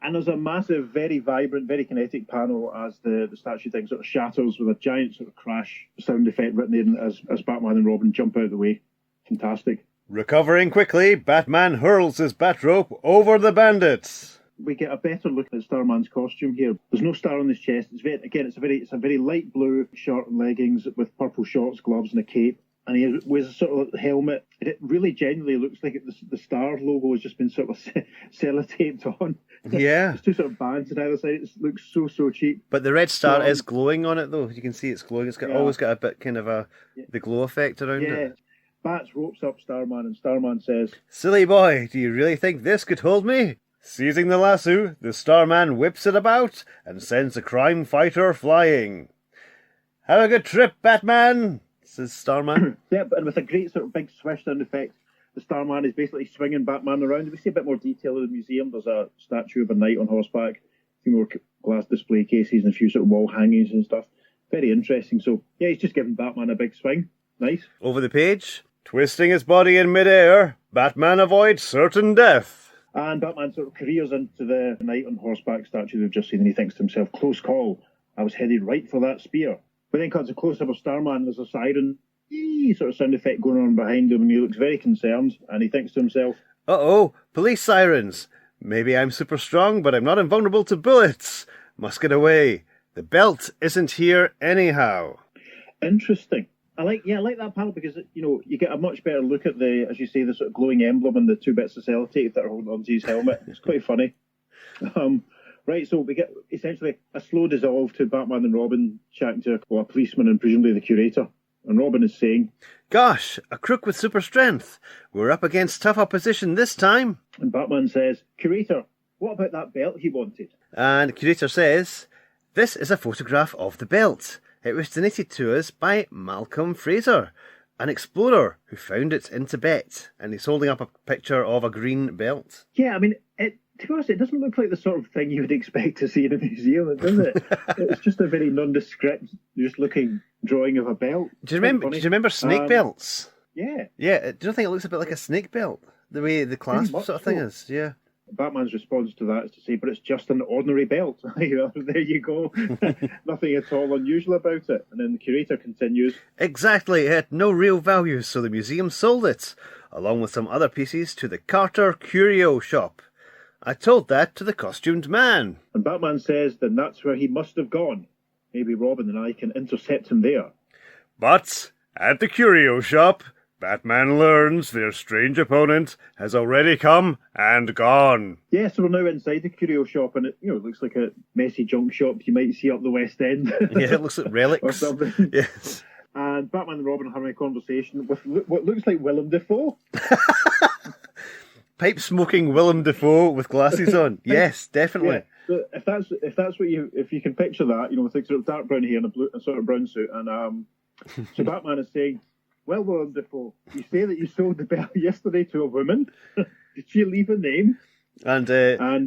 And there's a massive, very vibrant, very kinetic panel as the statue thing sort of shatters with a giant sort of crash sound effect written in as Batman and Robin jump out of the way. Fantastic. Recovering quickly, Batman hurls his batrope over the bandits. We get a better look at Starman's costume here. There's no star on his chest. It's a very light blue shirt and leggings with purple shorts, gloves, and a cape. And he wears a sort of helmet. It really genuinely looks like the Star logo has just been sort of sellotaped on. Yeah. There's two sort of bands on either side. It looks so cheap. But the red star is glowing on it, though. You can see it's glowing. It's always got a bit kind of the glow effect around it. Bats ropes up Starman, and Starman says, "Silly boy, do you really think this could hold me?" Seizing the lasso, the Starman whips it about and sends the crime fighter flying. "Have a good trip, Batman," says Starman. Yeah, and with a great sort of big swish sound effect, the Starman is basically swinging Batman around. We see a bit more detail in the museum. There's a statue of a knight on horseback, a few more glass display cases, and a few sort of wall hangings and stuff. Very interesting. So, yeah, he's just giving Batman a big swing. Nice. Over the page, twisting his body in midair, Batman avoids certain death. And Batman sort of careers into the knight on horseback statue we've just seen, and he thinks to himself, "Close call. I was headed right for that spear." But then cuts a close-up of Starman. There's a siren sort of sound effect going on behind him, and he looks very concerned, and he thinks to himself, "Uh-oh, police sirens. Maybe I'm super strong, but I'm not invulnerable to bullets. Must get away. The belt isn't here anyhow." Interesting. I like that panel because you get a much better look at the, as you say, the sort of glowing emblem and the two bits of sellotape that are holding onto his helmet. It's quite funny. Right, so we get essentially a slow dissolve to Batman and Robin chatting to a policeman and presumably the curator. And Robin is saying, "Gosh, a crook with super strength. We're up against tough opposition this time." And Batman says, "Curator, what about that belt he wanted?" And the curator says, "This is a photograph of the belt. It was donated to us by Malcolm Fraser, an explorer who found it in Tibet." And he's holding up a picture of a green belt. Yeah, I mean, to be honest, it doesn't look like the sort of thing you would expect to see in a museum, does it? It's just a very nondescript, just looking drawing of a belt. Do you remember snake belts? Yeah. Yeah, do you think it looks a bit like a snake belt? The way the clasp much sort of thing so. is, yeah. Batman's response to that is to say, but it's just an ordinary belt. There you go. Nothing at all unusual about it. And then the curator continues. Exactly, it had no real value, so the museum sold it, along with some other pieces, to the Carter Curio Shop. I told that to the costumed man. And Batman says, then that's where he must have gone. Maybe Robin and I can intercept him there. But at the Curio Shop, Batman learns their strange opponent has already come and gone. Yes, we're now inside the curio shop, and it looks like a messy junk shop you might see up the West End. Yeah, it looks like relics. Or something. Yes. And Batman and Robin are having a conversation with what looks like Willem Dafoe. Pipe-smoking Willem Dafoe with glasses on. Yes, definitely. Yeah. So if that's what if you can picture that, with like sort of dark brown hair and a sort of brown suit, and so Batman is saying, well, Willem Dafoe, you say that you sold the belt yesterday to a woman. Did she leave a name? And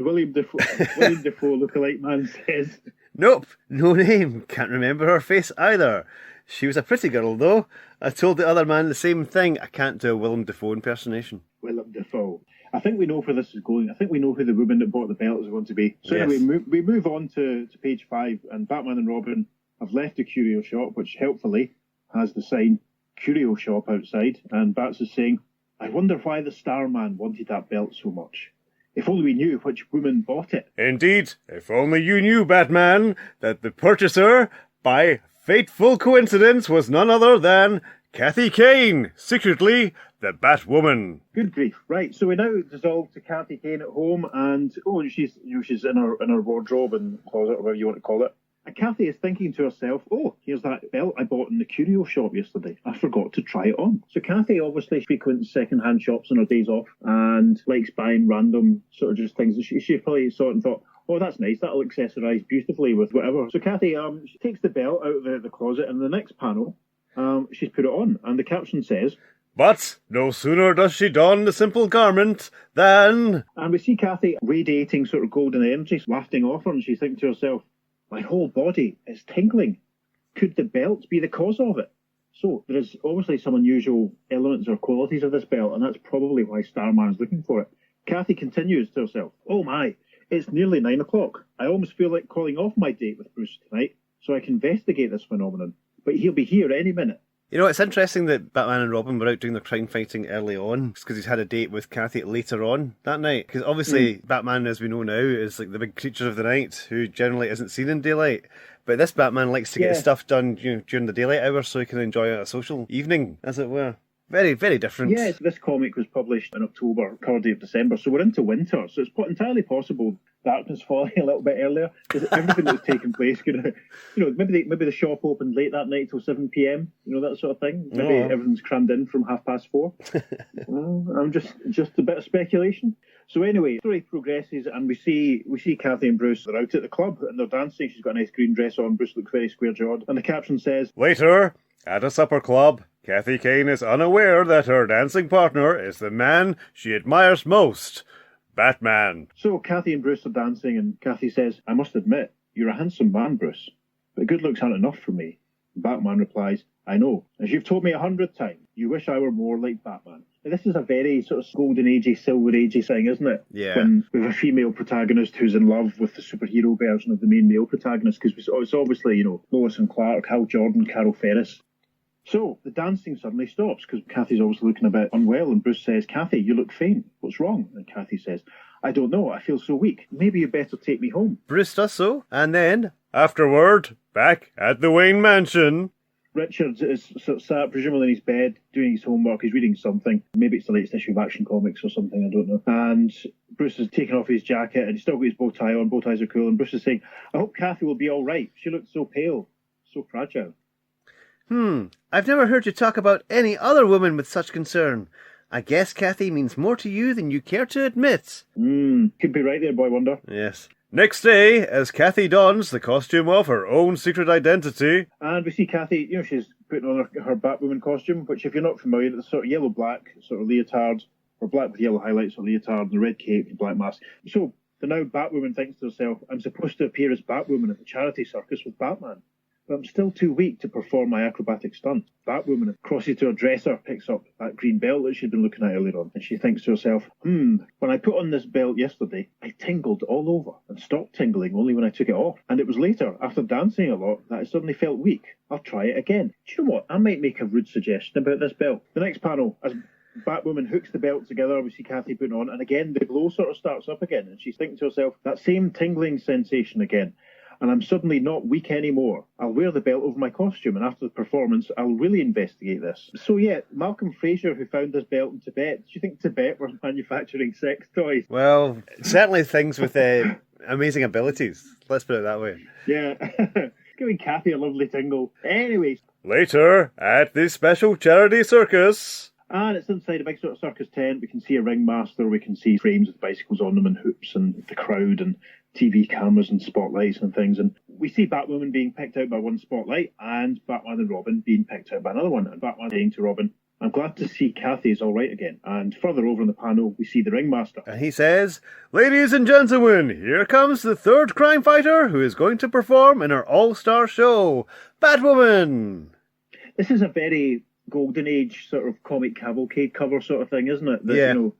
William Dafoe lookalike man says, nope, no name. Can't remember her face either. She was a pretty girl, though. I told the other man the same thing. I can't do a Willem Dafoe impersonation. Willem Dafoe. I think we know where this is going. I think we know who the woman that bought the belt is going to be. So yes. Anyway, we move on to page 5, and Batman and Robin have left the curio shop, which helpfully has the sign Curio Shop outside, and Bats is saying, I wonder why the Starman wanted that belt so much. If only we knew which woman bought it. Indeed, if only you knew, Batman, that the purchaser, by fateful coincidence, was none other than Kathy Kane, secretly the Batwoman. Good grief. Right, so we now dissolve to Kathy Kane at home, and she's in her wardrobe and closet, or whatever you want to call it. And Kathy is thinking to herself, here's that belt I bought in the curio shop yesterday. I forgot to try it on. So Kathy obviously frequents second-hand shops on her days off and likes buying random sort of just things. She probably saw it and thought, that's nice. That'll accessorise beautifully with whatever. So Kathy, she takes the belt out of the closet, and in the next panel, she's put it on. And the caption says, but no sooner does she don the simple garment than... And we see Kathy radiating sort of golden energy, wafting off her, and she's thinking to herself, my whole body is tingling. Could the belt be the cause of it? So there is obviously some unusual elements or qualities of this belt, and that's probably why Starman's looking for it. Kathy continues to herself, oh my, it's nearly 9 o'clock. I almost feel like calling off my date with Bruce tonight so I can investigate this phenomenon. But he'll be here any minute. It's interesting that Batman and Robin were out doing their crime fighting early on, because he's had a date with Kathy later on that night. Because obviously, Batman, as we know now, is like the big creature of the night, who generally isn't seen in daylight. But this Batman likes to get his stuff done during the daylight hours so he can enjoy a social evening, as it were. Very, very different. Yes, this comic was published in October, third day of December, so we're into winter. So it's entirely possible darkness falling a little bit earlier. Everything that's taking place could, maybe the shop opened late that night till 7 p.m. That sort of thing. Maybe everything's crammed in from 4:30. I'm just a bit of speculation. So anyway, the story progresses, and we see Kathy and Bruce. They're out at the club and they're dancing. She's got a nice green dress on. Bruce looks very square-jawed, and the caption says, later, at a supper club, Kathy Kane is unaware that her dancing partner is the man she admires most, Batman. So Kathy and Bruce are dancing, and Kathy says, I must admit, you're a handsome man, Bruce, but good looks aren't enough for me. Batman replies, I know, as you've told me 100 times, you wish I were more like Batman. Now, this is a very sort of golden agey, silver agey thing, isn't it? Yeah. When we have a female protagonist who's in love with the superhero version of the main male protagonist, because it's obviously, Lois and Clark, Hal Jordan, Carol Ferris. So the dancing suddenly stops because Kathy's obviously looking a bit unwell, and Bruce says, Kathy, you look faint. What's wrong? And Kathy says, I don't know. I feel so weak. Maybe you better take me home. Bruce does so, and then, afterward, back at the Wayne Mansion, Richard is sort of sat presumably in his bed doing his homework. He's reading something. Maybe it's the latest issue of Action Comics or something, I don't know. And Bruce has taken off his jacket and he's still got his bow tie on. Bow ties are cool. And Bruce is saying, I hope Kathy will be all right. She looks so pale, so fragile. I've never heard you talk about any other woman with such concern. I guess Kathy means more to you than you care to admit. Could be right there, Boy Wonder. Yes. Next day, as Kathy dons the costume of her own secret identity. And we see Kathy, she's putting on her Batwoman costume, which if you're not familiar, it's sort of yellow-black, sort of leotard, or black with yellow highlights or leotard, and a red cape and black mask. So the now Batwoman thinks to herself, I'm supposed to appear as Batwoman at the charity circus with Batman. but I'm still too weak to perform my acrobatic stunt. Batwoman crosses to her dresser, picks up that green belt that she'd been looking at earlier on, and she thinks to herself, when I put on this belt yesterday, I tingled all over and stopped tingling only when I took it off. And it was later, after dancing a lot, that I suddenly felt weak. I'll try it again. Do you know what? I might make a rude suggestion about this belt. The next panel, as Batwoman hooks the belt together, we see Kathy putting on, and again the glow sort of starts up again, and she's thinking to herself, that same tingling sensation again, and I'm suddenly not weak anymore. I'll wear the belt over my costume, and after the performance, I'll really investigate this. So yeah, Malcolm Fraser, who found this belt in Tibet, do you think Tibet were manufacturing sex toys? Well, certainly things with amazing abilities. Let's put it that way. Yeah. Giving Kathy a lovely tingle. Anyways. Later, at the special charity circus. And it's inside a big sort of circus tent. We can see a ringmaster, we can see frames with bicycles on them and hoops and the crowd and TV cameras and spotlights and things. And we see Batwoman being picked out by one spotlight and Batman and Robin being picked out by another one. And Batman saying to Robin, I'm glad to see Kathy's all right again. And further over in the panel, we see the ringmaster. And he says, ladies and gentlemen, here comes the third crime fighter who is going to perform in our all-star show, Batwoman. This is a very golden age sort of comic cavalcade cover sort of thing, isn't it? That, yeah. You know,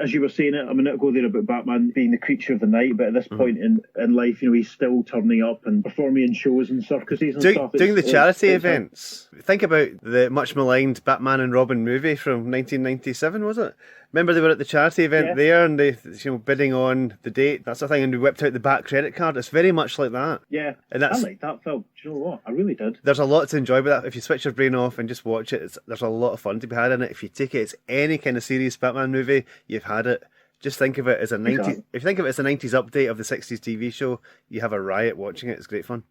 as you were saying it, I mean, it'll go there about Batman being the creature of the night, but at this point in life, you know, he's still turning up and performing in shows and circuses and stuff. Doing the charity events. Think about the much maligned Batman and Robin movie from 1997, was it? Remember they were at the charity event there and they, you know, bidding on the date, that sort of thing, and we whipped out the back credit card. It's very much like that. Yeah, and I like that film. Do you know what? I really did. There's a lot to enjoy with that. If you switch your brain off and just watch it, there's a lot of fun to be had in it. If you take it as any kind of serious Batman movie, you've had it. Just think of it as a 90s. Exactly. If you think of it as a 90s update of the 60s TV show, you have a riot watching it. It's great fun.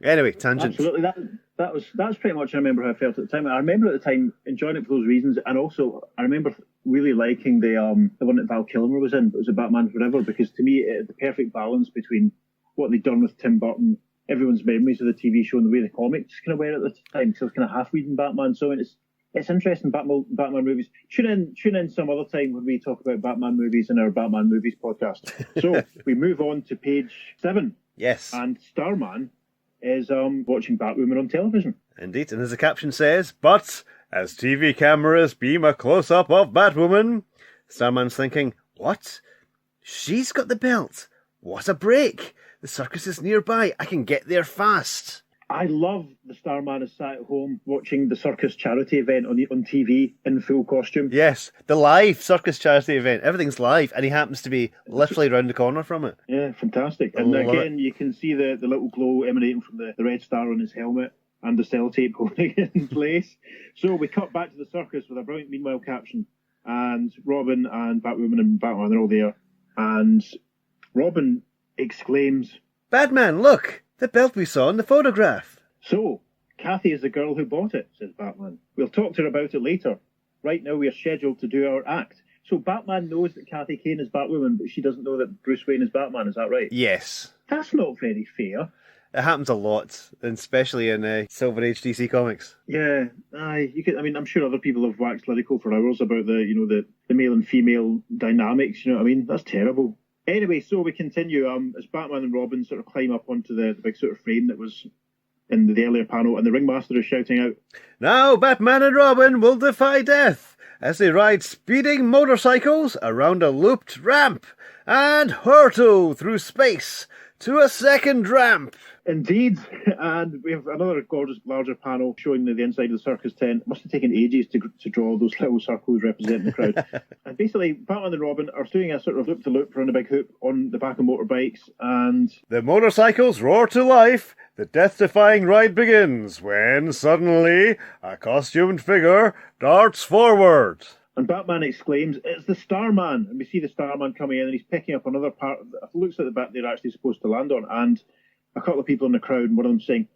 Anyway, tangent. Absolutely, that's pretty much I remember how I felt at the time. I remember at the time enjoying it for those reasons, and also I remember really liking the one that Val Kilmer was in. It was a Batman Forever, because to me it had the perfect balance between what they'd done with Tim Burton, everyone's memories of the TV show, and the way the comics kind of were at the time. So I was kind of half reading Batman, so it's interesting. Batman movies. Tune in some other time when we talk about Batman movies in our Batman Movies podcast. So we move on to page 7. Yes, and Starman is watching Batwoman on television. Indeed, and as the caption says, but as TV cameras beam a close-up of Batwoman, Starman's thinking, what? She's got the belt. What a break. The circus is nearby. I can get there fast. I love the Starman is sat at home watching the circus charity event on TV in full costume. Yes, the live circus charity event. Everything's live, and he happens to be literally round the corner from it. Yeah, fantastic. And again, you can see the little glow emanating from the red star on his helmet and the sellotape holding it in place. So we cut back to the circus with a brilliant meanwhile caption, and Robin and Batwoman and Batman are all there, and Robin exclaims, Batman, look! The belt we saw in the photograph. So, Kathy is the girl who bought it, says Batman. We'll talk to her about it later. Right now we are scheduled to do our act. So Batman knows that Kathy Kane is Batwoman, but she doesn't know that Bruce Wayne is Batman, is that right? Yes. That's not very fair. It happens a lot, especially in Silver Age DC comics. Yeah, I'm sure other people have waxed lyrical for hours about the male and female dynamics, you know what I mean? That's terrible. Anyway, so we continue as Batman and Robin sort of climb up onto the big sort of frame that was in the earlier panel, and the ringmaster is shouting out, now Batman and Robin will defy death as they ride speeding motorcycles around a looped ramp and hurtle through space to a second ramp. Indeed, and we have another gorgeous larger panel showing the inside of the circus tent. It must have taken ages to draw those little circles representing the crowd. And basically, Batman and Robin are doing a sort of loop-to-loop around a big hoop on the back of motorbikes, and the motorcycles roar to life. The death-defying ride begins when suddenly a costumed figure darts forward. And Batman exclaims, it's the Starman! And we see the Starman coming in, and he's picking up another part of it looks like the bit they're actually supposed to land on, and a couple of people in the crowd, and one of them saying,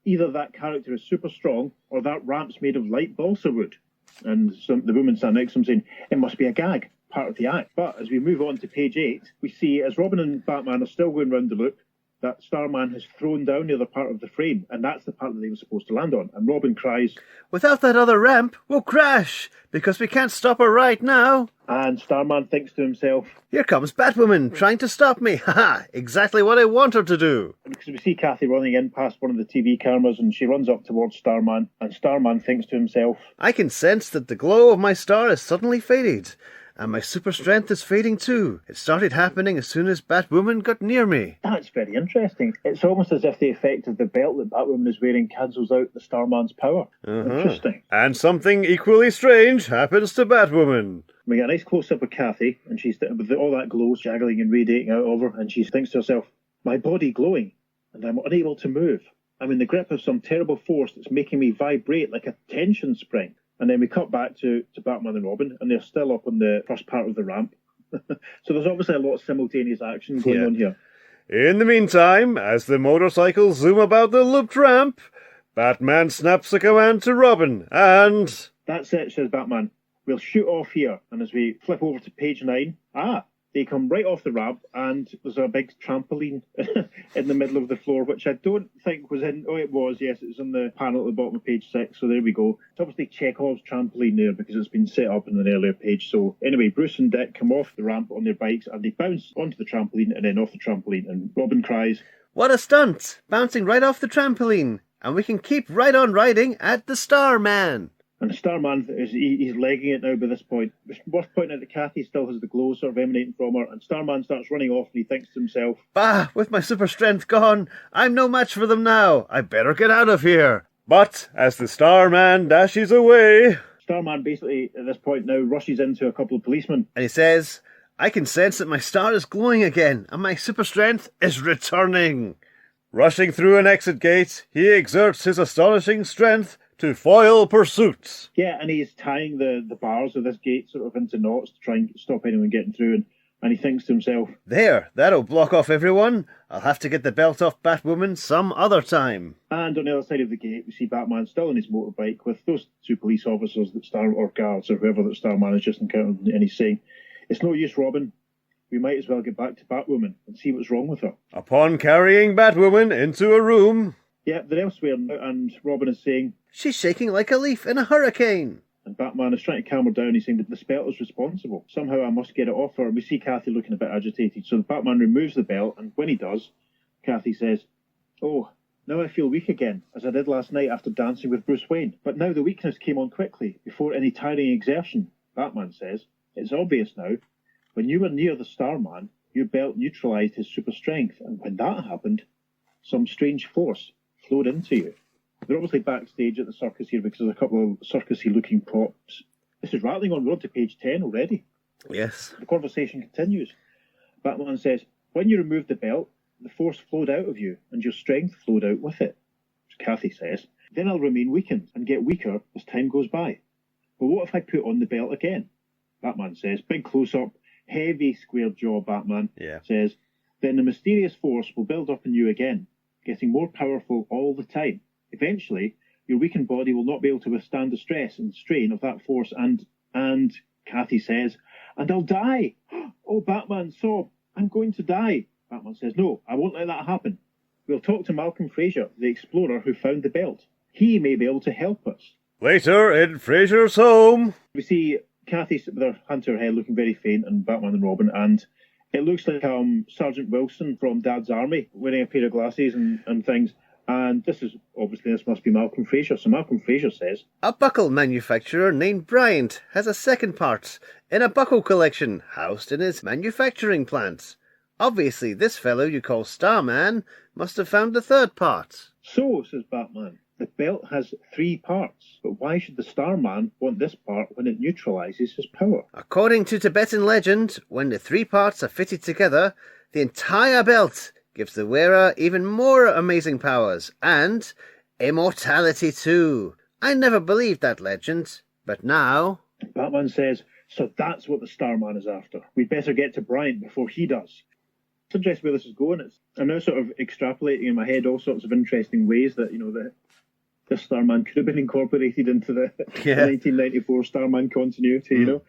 either that character is super strong, or that ramp's made of light balsa wood. And the woman standing next to him saying, it must be a gag, part of the act. But as we move on to page 8, we see, as Robin and Batman are still going round the loop, that Starman has thrown down the other part of the frame, and that's the part that they were supposed to land on. And Robin cries, "Without that other ramp, we'll crash, because we can't stop her right now." and Starman thinks to himself, "Here comes Batwoman, trying to stop me. Haha, exactly what I want her to do." because we see Kathy running in past one of the TV cameras, and she runs up towards Starman, and Starman thinks to himself, "I can sense that the glow of my star has suddenly faded, and my super strength is fading too. It started happening as soon as Batwoman got near me." that's very interesting. It's almost as if the effect of the belt that Batwoman is wearing cancels out the Starman's power. Interesting. And something equally strange happens to Batwoman. We get a nice close-up of Kathy, and she's with all that glow jaggling and radiating out of her, and she thinks to herself, my body glowing, and I'm unable to move. I'm in the grip of some terrible force that's making me vibrate like a tension spring. And then we cut back to Batman and Robin, and they're still up on the first part of the ramp. So there's obviously a lot of simultaneous action going on here. In the meantime, as the motorcycles zoom about the looped ramp, Batman snaps a command to Robin, and... That's it, says Batman. We'll shoot off here. And as we flip over to page 9, they come right off the ramp, and there's a big trampoline in the middle of the floor, which I don't think was in... Oh, it was, yes, it was on the panel at the bottom of page 6, so there we go. It's obviously Chekhov's trampoline there, because it's been set up in an earlier page. So anyway, Bruce and Dick come off the ramp on their bikes, and they bounce onto the trampoline and then off the trampoline, and Robin cries, "What a stunt! Bouncing right off the trampoline! And we can keep right on riding at the Starman!" And the Starman, he's legging it now by this point. It's worth pointing out that Kathy still has the glow sort of emanating from her, and Starman starts running off, and he thinks to himself, "Bah, with my super strength gone, I'm no match for them now. I better get out of here." But as the Starman dashes away... Starman basically, at this point now, rushes into a couple of policemen. And he says, "I can sense that my star is glowing again, and my super strength is returning." Rushing through an exit gate, he exerts his astonishing strength to foil pursuit. Yeah, and he's tying the bars of this gate sort of into knots to try and stop anyone getting through. And he thinks to himself, "There, that'll block off everyone. I'll have to get the belt off Batwoman some other time." And on the other side of the gate, we see Batman still on his motorbike with those two police officers or guards or whoever that Starman has just encountered, and he's saying, "It's no use, Robin. We might as well get back to Batwoman and see what's wrong with her." Upon carrying Batwoman into a room... Yeah, they're elsewhere now, and Robin is saying, "She's shaking like a leaf in a hurricane." And Batman is trying to calm her down. He's saying that the spell is responsible. Somehow I must get it off her. And we see Kathy looking a bit agitated. So Batman removes the belt, and when he does, Kathy says, "Oh, now I feel weak again, as I did last night after dancing with Bruce Wayne. But now the weakness came on quickly, before any tiring exertion." Batman says, "It's obvious now. When you were near the Starman, your belt neutralized his super strength, and when that happened, some strange force flowed into you." They're obviously backstage at the circus here because there's a couple of circusy-looking props. This is rattling on road to page 10 already. Yes. The conversation continues. Batman says, "When you removed the belt, the force flowed out of you, and your strength flowed out with it." Kathy says, "Then I'll remain weakened and get weaker as time goes by. But what if I put on the belt again?" Batman says, big close-up, heavy square jaw Batman, says, "Then the mysterious force will build up in you again, getting more powerful all the time. Eventually, your weakened body will not be able to withstand the stress and strain of that force, and Kathy says, "And I'll die." "Oh, Batman, sob, I'm going to die." Batman says, "No, I won't let that happen. We'll talk to Malcolm Fraser, the explorer who found the belt. He may be able to help us." Later in Fraser's home, we see Kathy with her hunter head looking very faint, and Batman and Robin, and it looks like Sergeant Wilson from Dad's Army, wearing a pair of glasses and things. And this must be Malcolm Fraser. So Malcolm Fraser says, "A buckle manufacturer named Bryant has a second part in a buckle collection housed in his manufacturing plant. Obviously, this fellow you call Starman must have found the third part." "So," says Batman, "the belt has 3 parts, but why should the Starman want this part when it neutralizes his power?" "According to Tibetan legend, when the 3 parts are fitted together, the entire belt gives the wearer even more amazing powers, and immortality too. I never believed that legend, but now..." Batman says, "So that's what the Starman is after. We'd better get to Bryant before he does." It's interesting where this is going. I'm now sort of extrapolating in my head all sorts of interesting ways that, this Starman could have been incorporated into the 1994 Starman continuity,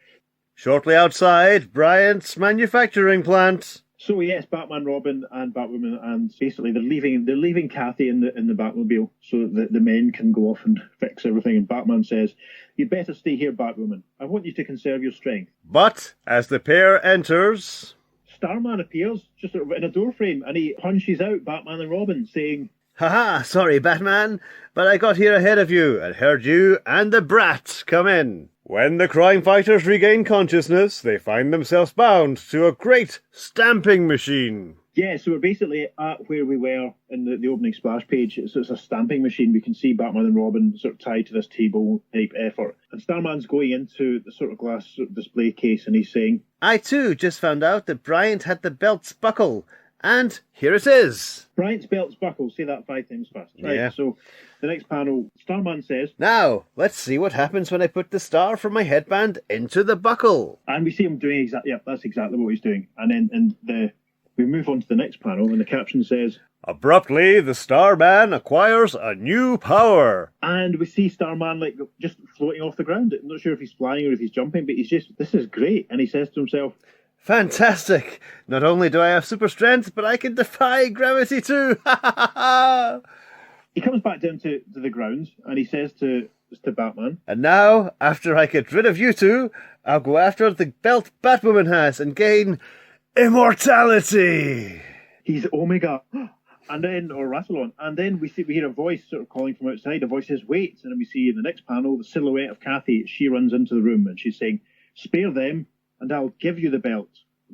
Shortly outside Bryant's manufacturing plant. So yes, Batman, Robin, and Batwoman, and basically they're leaving Kathy in the Batmobile so that the men can go off and fix everything. And Batman says, "You'd better stay here, Batwoman. I want you to conserve your strength." But as the pair enters, Starman appears just sort of in a doorframe, and he punches out Batman and Robin, saying, "Haha, sorry, Batman, but I got here ahead of you and heard you and the brat come in." When the crime fighters regain consciousness, they find themselves bound to a great stamping machine. Yeah, so we're basically at where we were in the opening splash page. It's a stamping machine. We can see Batman and Robin sort of tied to this table type effort. And Starman's going into the sort of glass sort of display case, and he's saying, "I too just found out that Bryant had the belt's buckle, and here it is." "Bryant's belt's buckle." Say that 5 times fast. Right, Yeah. so the next panel, Starman says, "Now, let's see what happens when I put the star from my headband into the buckle." and we see him doing that's exactly what he's doing. And then we move on to the next panel, and the caption says, Abruptly, the Starman acquires a new power. and we see Starman like just floating off the ground. I'm not sure if he's flying or if he's jumping, but this is great. And he says to himself, Fantastic! Not only do I have super strength, but I can defy gravity too! Ha ha ha ha! he comes back down to the ground, and he says to Batman, And now, after I get rid of you two, I'll go after the belt Batwoman has and gain immortality! he's Omega. And then, or Rassilon, and then we hear a voice sort of calling from outside. A voice says, "Wait!" And then we see in the next panel the silhouette of Kathy. She runs into the room and she's saying, "Spare them, and I'll give you the belt."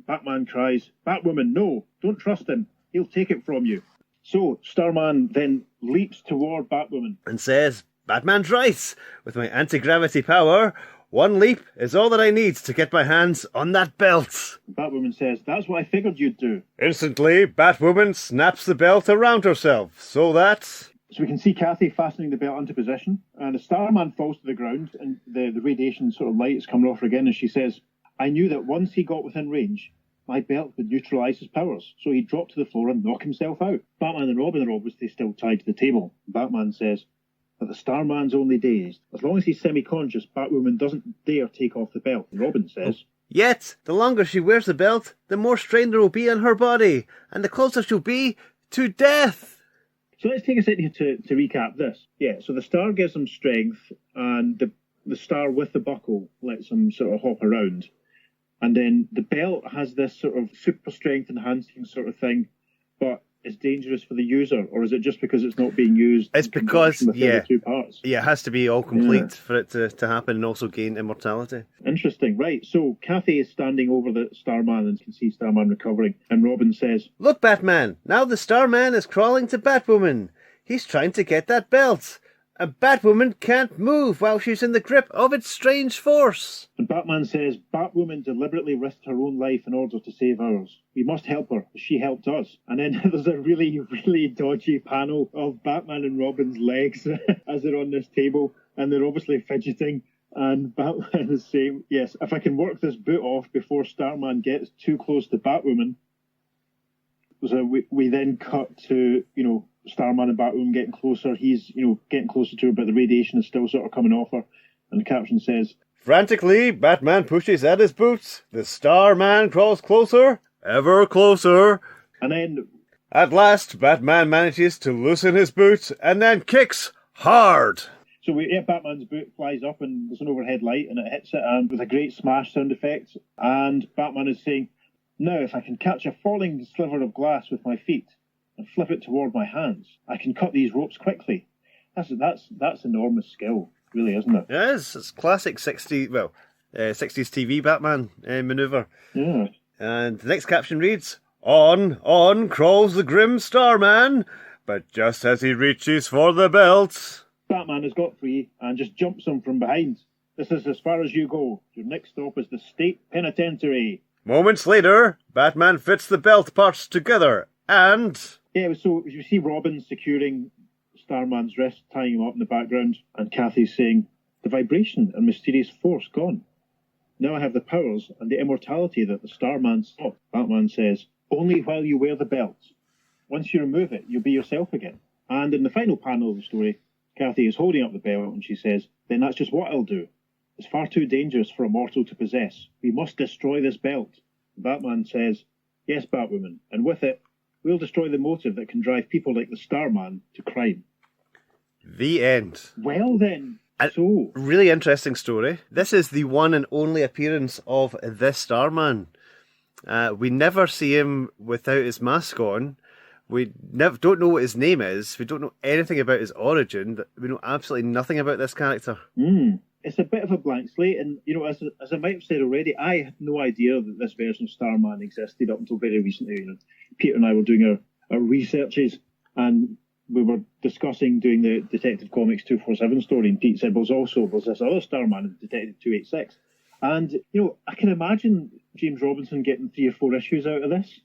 Batman cries, "Batwoman, no! Don't trust him. He'll take it from you." So Starman then leaps toward Batwoman. And says, Batman's right! With my anti-gravity power, one leap is all that I need to get my hands on that belt. Batwoman says, "That's what I figured you'd do." Instantly, Batwoman snaps the belt around herself, so that... So we can see Kathy fastening the belt into position, and the Starman falls to the ground, and the radiation sort of light is coming off her again, and she says, "I knew that once he got within range, my belt would neutralise his powers, so he'd drop to the floor and knock himself out." Batman and Robin are obviously still tied to the table. Batman says, "But the Starman's only dazed. As long as he's semi-conscious, Batwoman doesn't dare take off the belt." Robin says, Yet, the longer she wears the belt, the more strain there will be on her body, and the closer she'll be to death. So let's take a second to recap this. Yeah, so the star gives him strength, and the star with the buckle lets him sort of hop around. And then the belt has this sort of super strength enhancing sort of thing, but it's dangerous for the user, or is it just because it's not being used? It's because, with the other two parts? Yeah, it has to be all complete for it to happen and also gain immortality. Interesting, right. So Kathy is standing over the Starman and can see Starman recovering, and Robin says, Look, Batman, now the Starman is crawling to Batwoman. He's trying to get that belt. A Batwoman can't move while she's in the grip of its strange force. And Batman says, "Batwoman deliberately risked her own life in order to save ours. We must help her, as she helped us." And then there's a really, really dodgy panel of Batman and Robin's legs as they're on this table, and they're obviously fidgeting. And Batman is saying, "Yes, if I can work this boot off before Starman gets too close to Batwoman." So we then cut to, Starman and Batwoman getting closer. He's, getting closer to her, but the radiation is still sort of coming off her. And the caption says, Frantically, Batman pushes at his boots. The Starman crawls closer, ever closer. And then... At last, Batman manages to loosen his boot and then kicks hard. So Batman's boot flies up and there's an overhead light and it hits it and with a great smash sound effect. And Batman is saying, "Now, if I can catch a falling sliver of glass with my feet and flip it toward my hands, I can cut these ropes quickly." That's enormous skill, really, isn't it? It is. It's classic 60s TV Batman maneuver. Yeah. And the next caption reads, on crawls the grim Starman, but just as he reaches for the belt... Batman has got free and just jumps him from behind. "This is as far as you go. Your next stop is the state penitentiary." Moments later, Batman fits the belt parts together, and... Yeah, so you see Robin securing Starman's wrist, tying him up in the background, and Kathy's saying, "The vibration and mysterious force gone. Now I have the powers and the immortality that the Starman sought." Batman says, "Only while you wear the belt. Once you remove it, you'll be yourself again." And in the final panel of the story, Kathy is holding up the belt and she says, "Then that's just what I'll do. It's far too dangerous for a mortal to possess. We must destroy this belt." Batman says, Yes, Batwoman. And with it, we'll destroy the motive that can drive people like the Starman to crime. The end. Well then, so... Really interesting story. This is the one and only appearance of the Starman. We never see him without his mask on. We don't know what his name is. We don't know anything about his origin. We know absolutely nothing about this character. It's a bit of a blank slate, and as I might have said already, I had no idea that this version of Starman existed up until very recently. Peter and I were doing our researches, and we were discussing doing the Detective Comics 247 story, and Pete said, there's this other Starman, Detective 286. And, I can imagine James Robinson getting 3 or 4 issues out of this.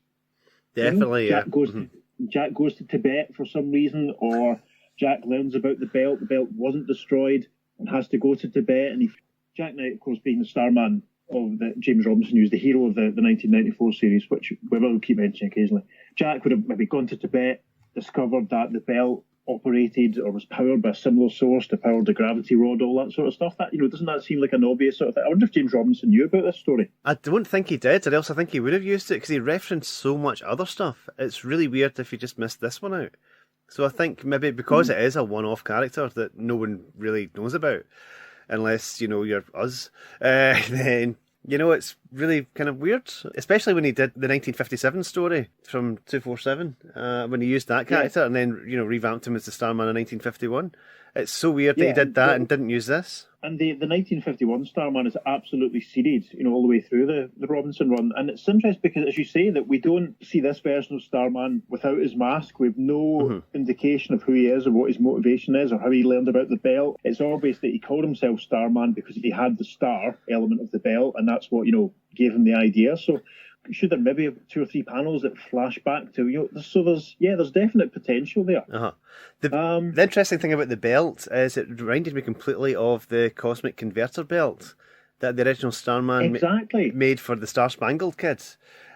Definitely, Jack goes to Tibet for some reason, or Jack learns about the belt wasn't destroyed, and has to go to Tibet. And Jack Knight, of course, being the Starman of the James Robinson, who's the hero of the 1994 series, which we will keep mentioning occasionally. Jack would have maybe gone to Tibet, discovered that the belt operated or was powered by a similar source to power the gravity rod, all that sort of stuff. That doesn't that seem like an obvious sort of thing? I wonder if James Robinson knew about this story. I don't think he did, and I also think he would have used it because he referenced so much other stuff. It's really weird if he just missed this one out. So I think maybe because it is a one-off character that no one really knows about, unless, you're us, then, it's really kind of weird. Especially when he did the 1957 story from 247, when he used that character and then, revamped him as the Starman in 1951. It's so weird that he did that and didn't use this. And the 1951 Starman is absolutely seeded, all the way through the Robinson run. And it's interesting because, as you say, that we don't see this version of Starman without his mask. We've no indication of who he is or what his motivation is or how he learned about the belt. It's obvious that he called himself Starman because he had the star element of the belt, and that's what, gave him the idea. So should there maybe have 2 or 3 panels that flash back to, so there's definite potential there. The interesting thing about the belt is it reminded me completely of the Cosmic Converter belt that the original Starman made for the Star Spangled Kid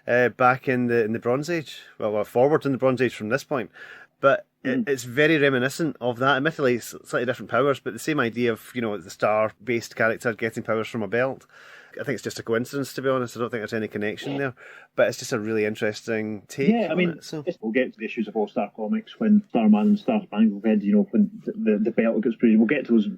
back in the Bronze Age. Well, forward in the Bronze Age from this point. But it's very reminiscent of that. Admittedly, slightly different powers, but the same idea of, the star-based character getting powers from a belt. I think it's just a coincidence, to be honest. I don't think there's any connection there. But it's just a really interesting take. Yeah, we'll get to the issues of All Star Comics when Starman and Star Spangled Kid, when the belt gets produced. We'll get to those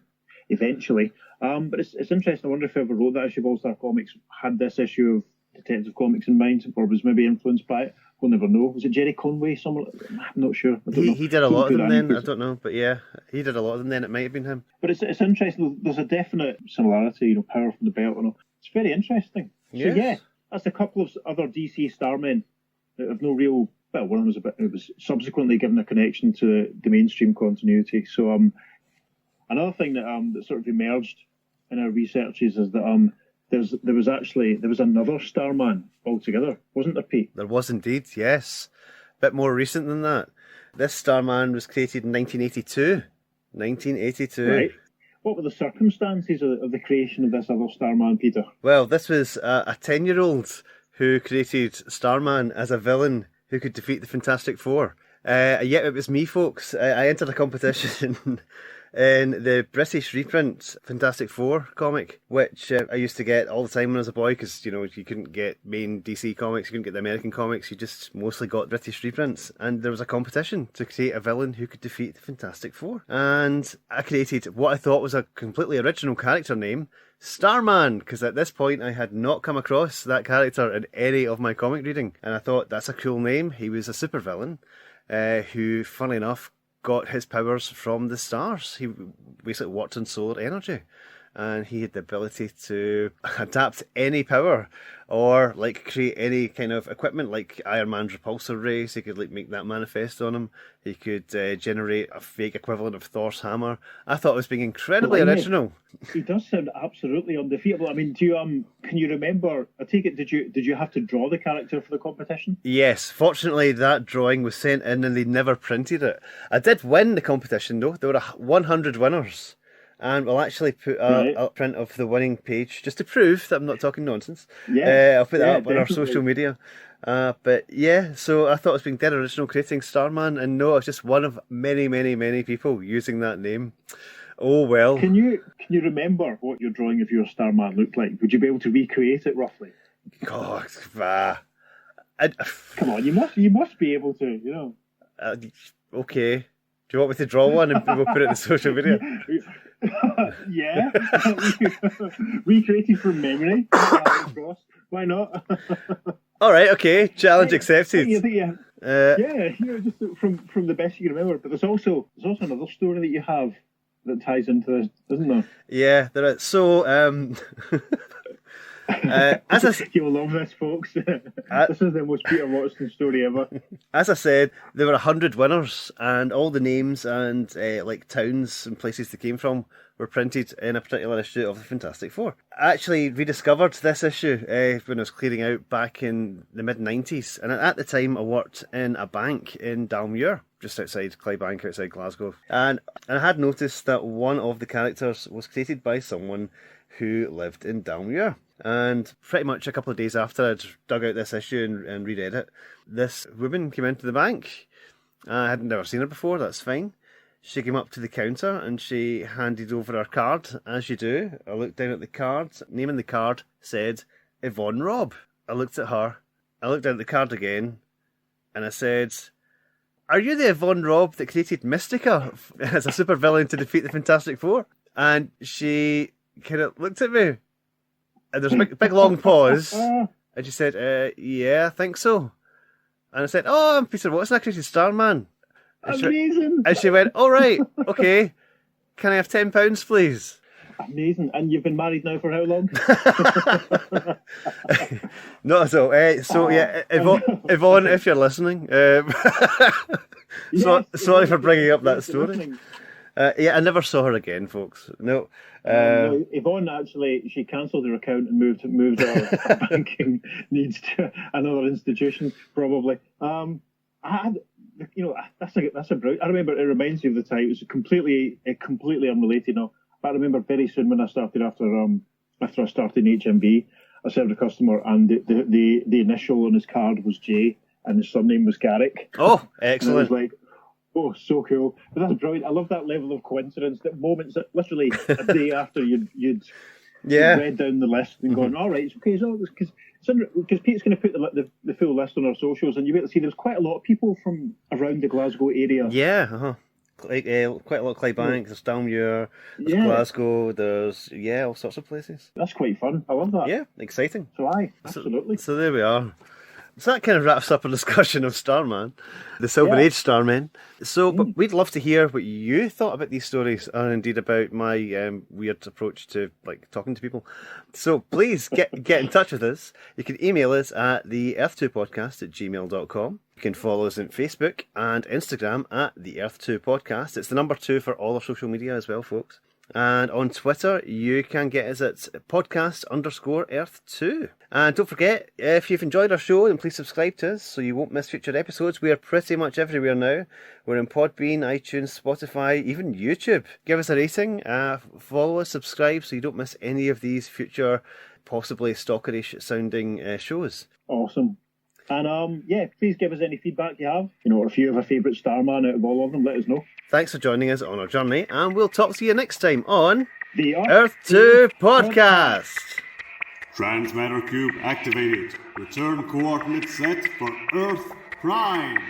eventually. But it's interesting. I wonder if whoever wrote that issue of All Star Comics had this issue of Detective Comics in mind, or was maybe influenced by it. We'll never know. Was it Jerry Conway? Someone? I'm not sure. He did a lot of them then. I don't know, but yeah, he did a lot of them then. It might have been him. But it's interesting. There's a definite similarity. Power from the belt and all. It's very interesting. Yes. So yeah, that's a couple of other DC Starmen that have no real. Well, one of them was subsequently given a connection to the mainstream continuity. So another thing that sort of emerged in our researches is that there was another Starman altogether, wasn't there, Pete? There was indeed, yes. A bit more recent than that. This Starman was created in 1982. 1982. Right. What were the circumstances of the creation of this other Starman, Peter? Well, this was a 10-year-old who created Starman as a villain who could defeat the Fantastic Four. Yeah, it was me, folks. I entered a competition in the British reprint Fantastic Four comic, which I used to get all the time when I was a boy, because, you couldn't get main DC comics, you couldn't get the American comics, you just mostly got British reprints. And there was a competition to create a villain who could defeat the Fantastic Four. And I created what I thought was a completely original character name, Starman, because at this point I had not come across that character in any of my comic reading. And I thought, that's a cool name. He was a supervillain who, funnily enough, got his powers from the stars. He basically worked on solar energy, and he had the ability to adapt any power or create any kind of equipment, like Iron Man's repulsor rays. He could make that manifest on him. He could generate a fake equivalent of Thor's hammer. I thought it was being incredibly original. He does sound absolutely undefeatable. I mean, can you remember? I take it, did you have to draw the character for the competition? Yes, fortunately that drawing was sent in and they never printed it. I did win the competition though. There were 100 winners. And we'll actually put a print of the winning page just to prove that I'm not talking nonsense. Yeah, I'll put that up on our social media. But yeah, so I thought it was being dead original creating Starman, and no, it's just one of many, many, many people using that name. Oh well. Can you remember what your drawing of your Starman looked like? Would you be able to recreate it roughly? God, Come on, you must be able to, you know. Okay. Do you want me to draw one and we'll put it in the social media? Yeah. Recreated from memory. Of course. Why not? All right, okay. Challenge accepted. Yeah, just from the best you can remember. But there's also another story that you have that ties into this, isn't there? Yeah, there is. So, you will love this, folks. This is the most Peter Watson story ever. As I said, there were 100 winners, and all the names and like towns and places they came from were printed in a particular issue of the Fantastic Four. I actually rediscovered this issue when I was clearing out back in the mid-90s, and at the time I worked in a bank in Dalmuir, just outside Clydebank, outside Glasgow, and I had noticed that one of the characters was created by someone who lived in Dalmuir. And pretty much a couple of days after I'd dug out this issue and reread it, this woman came into the bank. I had never seen her before, that's fine. She came up to the counter and she handed over her card, as you do. I looked down at the card. Name in the card said Yvonne Robb. I looked at her. I looked down at the card again and I said, "Are you the Yvonne Robb that created Mystica as a supervillain to defeat the Fantastic Four?" And she kind of looked at me. And there's a big long pause. And she said, "Yeah, I think so." And I said, "Oh, I'm Peter Watson. I created Starman." Amazing. And she went, "All right, okay. Can I have £10, please?" Amazing. And you've been married now for how long? Not at all. So, yeah, Yvonne, if you're listening, sorry for bringing up that story. Yeah, I never saw her again, folks. No. No, Yvonne actually, she cancelled her account and moved her banking needs to another institution, probably. I had, that's a brilliant. I remember it reminds me of the time. It was completely unrelated. No, but I remember very soon when I started after I started in HMV, I served a customer and the initial on his card was J and his surname was Garrick. Oh, excellent! And I was like, oh, so cool. But that's brilliant. I love that level of coincidence, that moments that literally a day after you'd read down the list and gone, all right, it's okay. Because Pete's going to put the full list on our socials, and you'll be able to see there's quite a lot of people from around the Glasgow area. Yeah, quite a lot of Clydebank, there's Dalmuir, there's Glasgow, there's, all sorts of places. That's quite fun. I love that. Yeah, exciting. So absolutely. So there we are. So that kind of wraps up a discussion of Starman, the Silver Age Starmen. So, but we'd love to hear what you thought about these stories, and indeed about my weird approach to talking to people. So please get in touch with us. You can email us at the earth2podcast@gmail.com. You can follow us on Facebook and Instagram at the Earth2 Podcast. It's the number 2 for all our social media as well, folks. And on Twitter, you can get us at podcast_Earth2. And don't forget, if you've enjoyed our show, then please subscribe to us so you won't miss future episodes. We are pretty much everywhere now. We're in Podbean, iTunes, Spotify, even YouTube. Give us a rating, follow us, subscribe so you don't miss any of these future, possibly stalkerish sounding shows. Awesome. And please give us any feedback you have. Or if you have a favourite Starman out of all of them, let us know. Thanks for joining us on our journey, and we'll talk to you next time on the Earth2 Podcast. Transmatter cube activated. Return coordinates set for Earth Prime.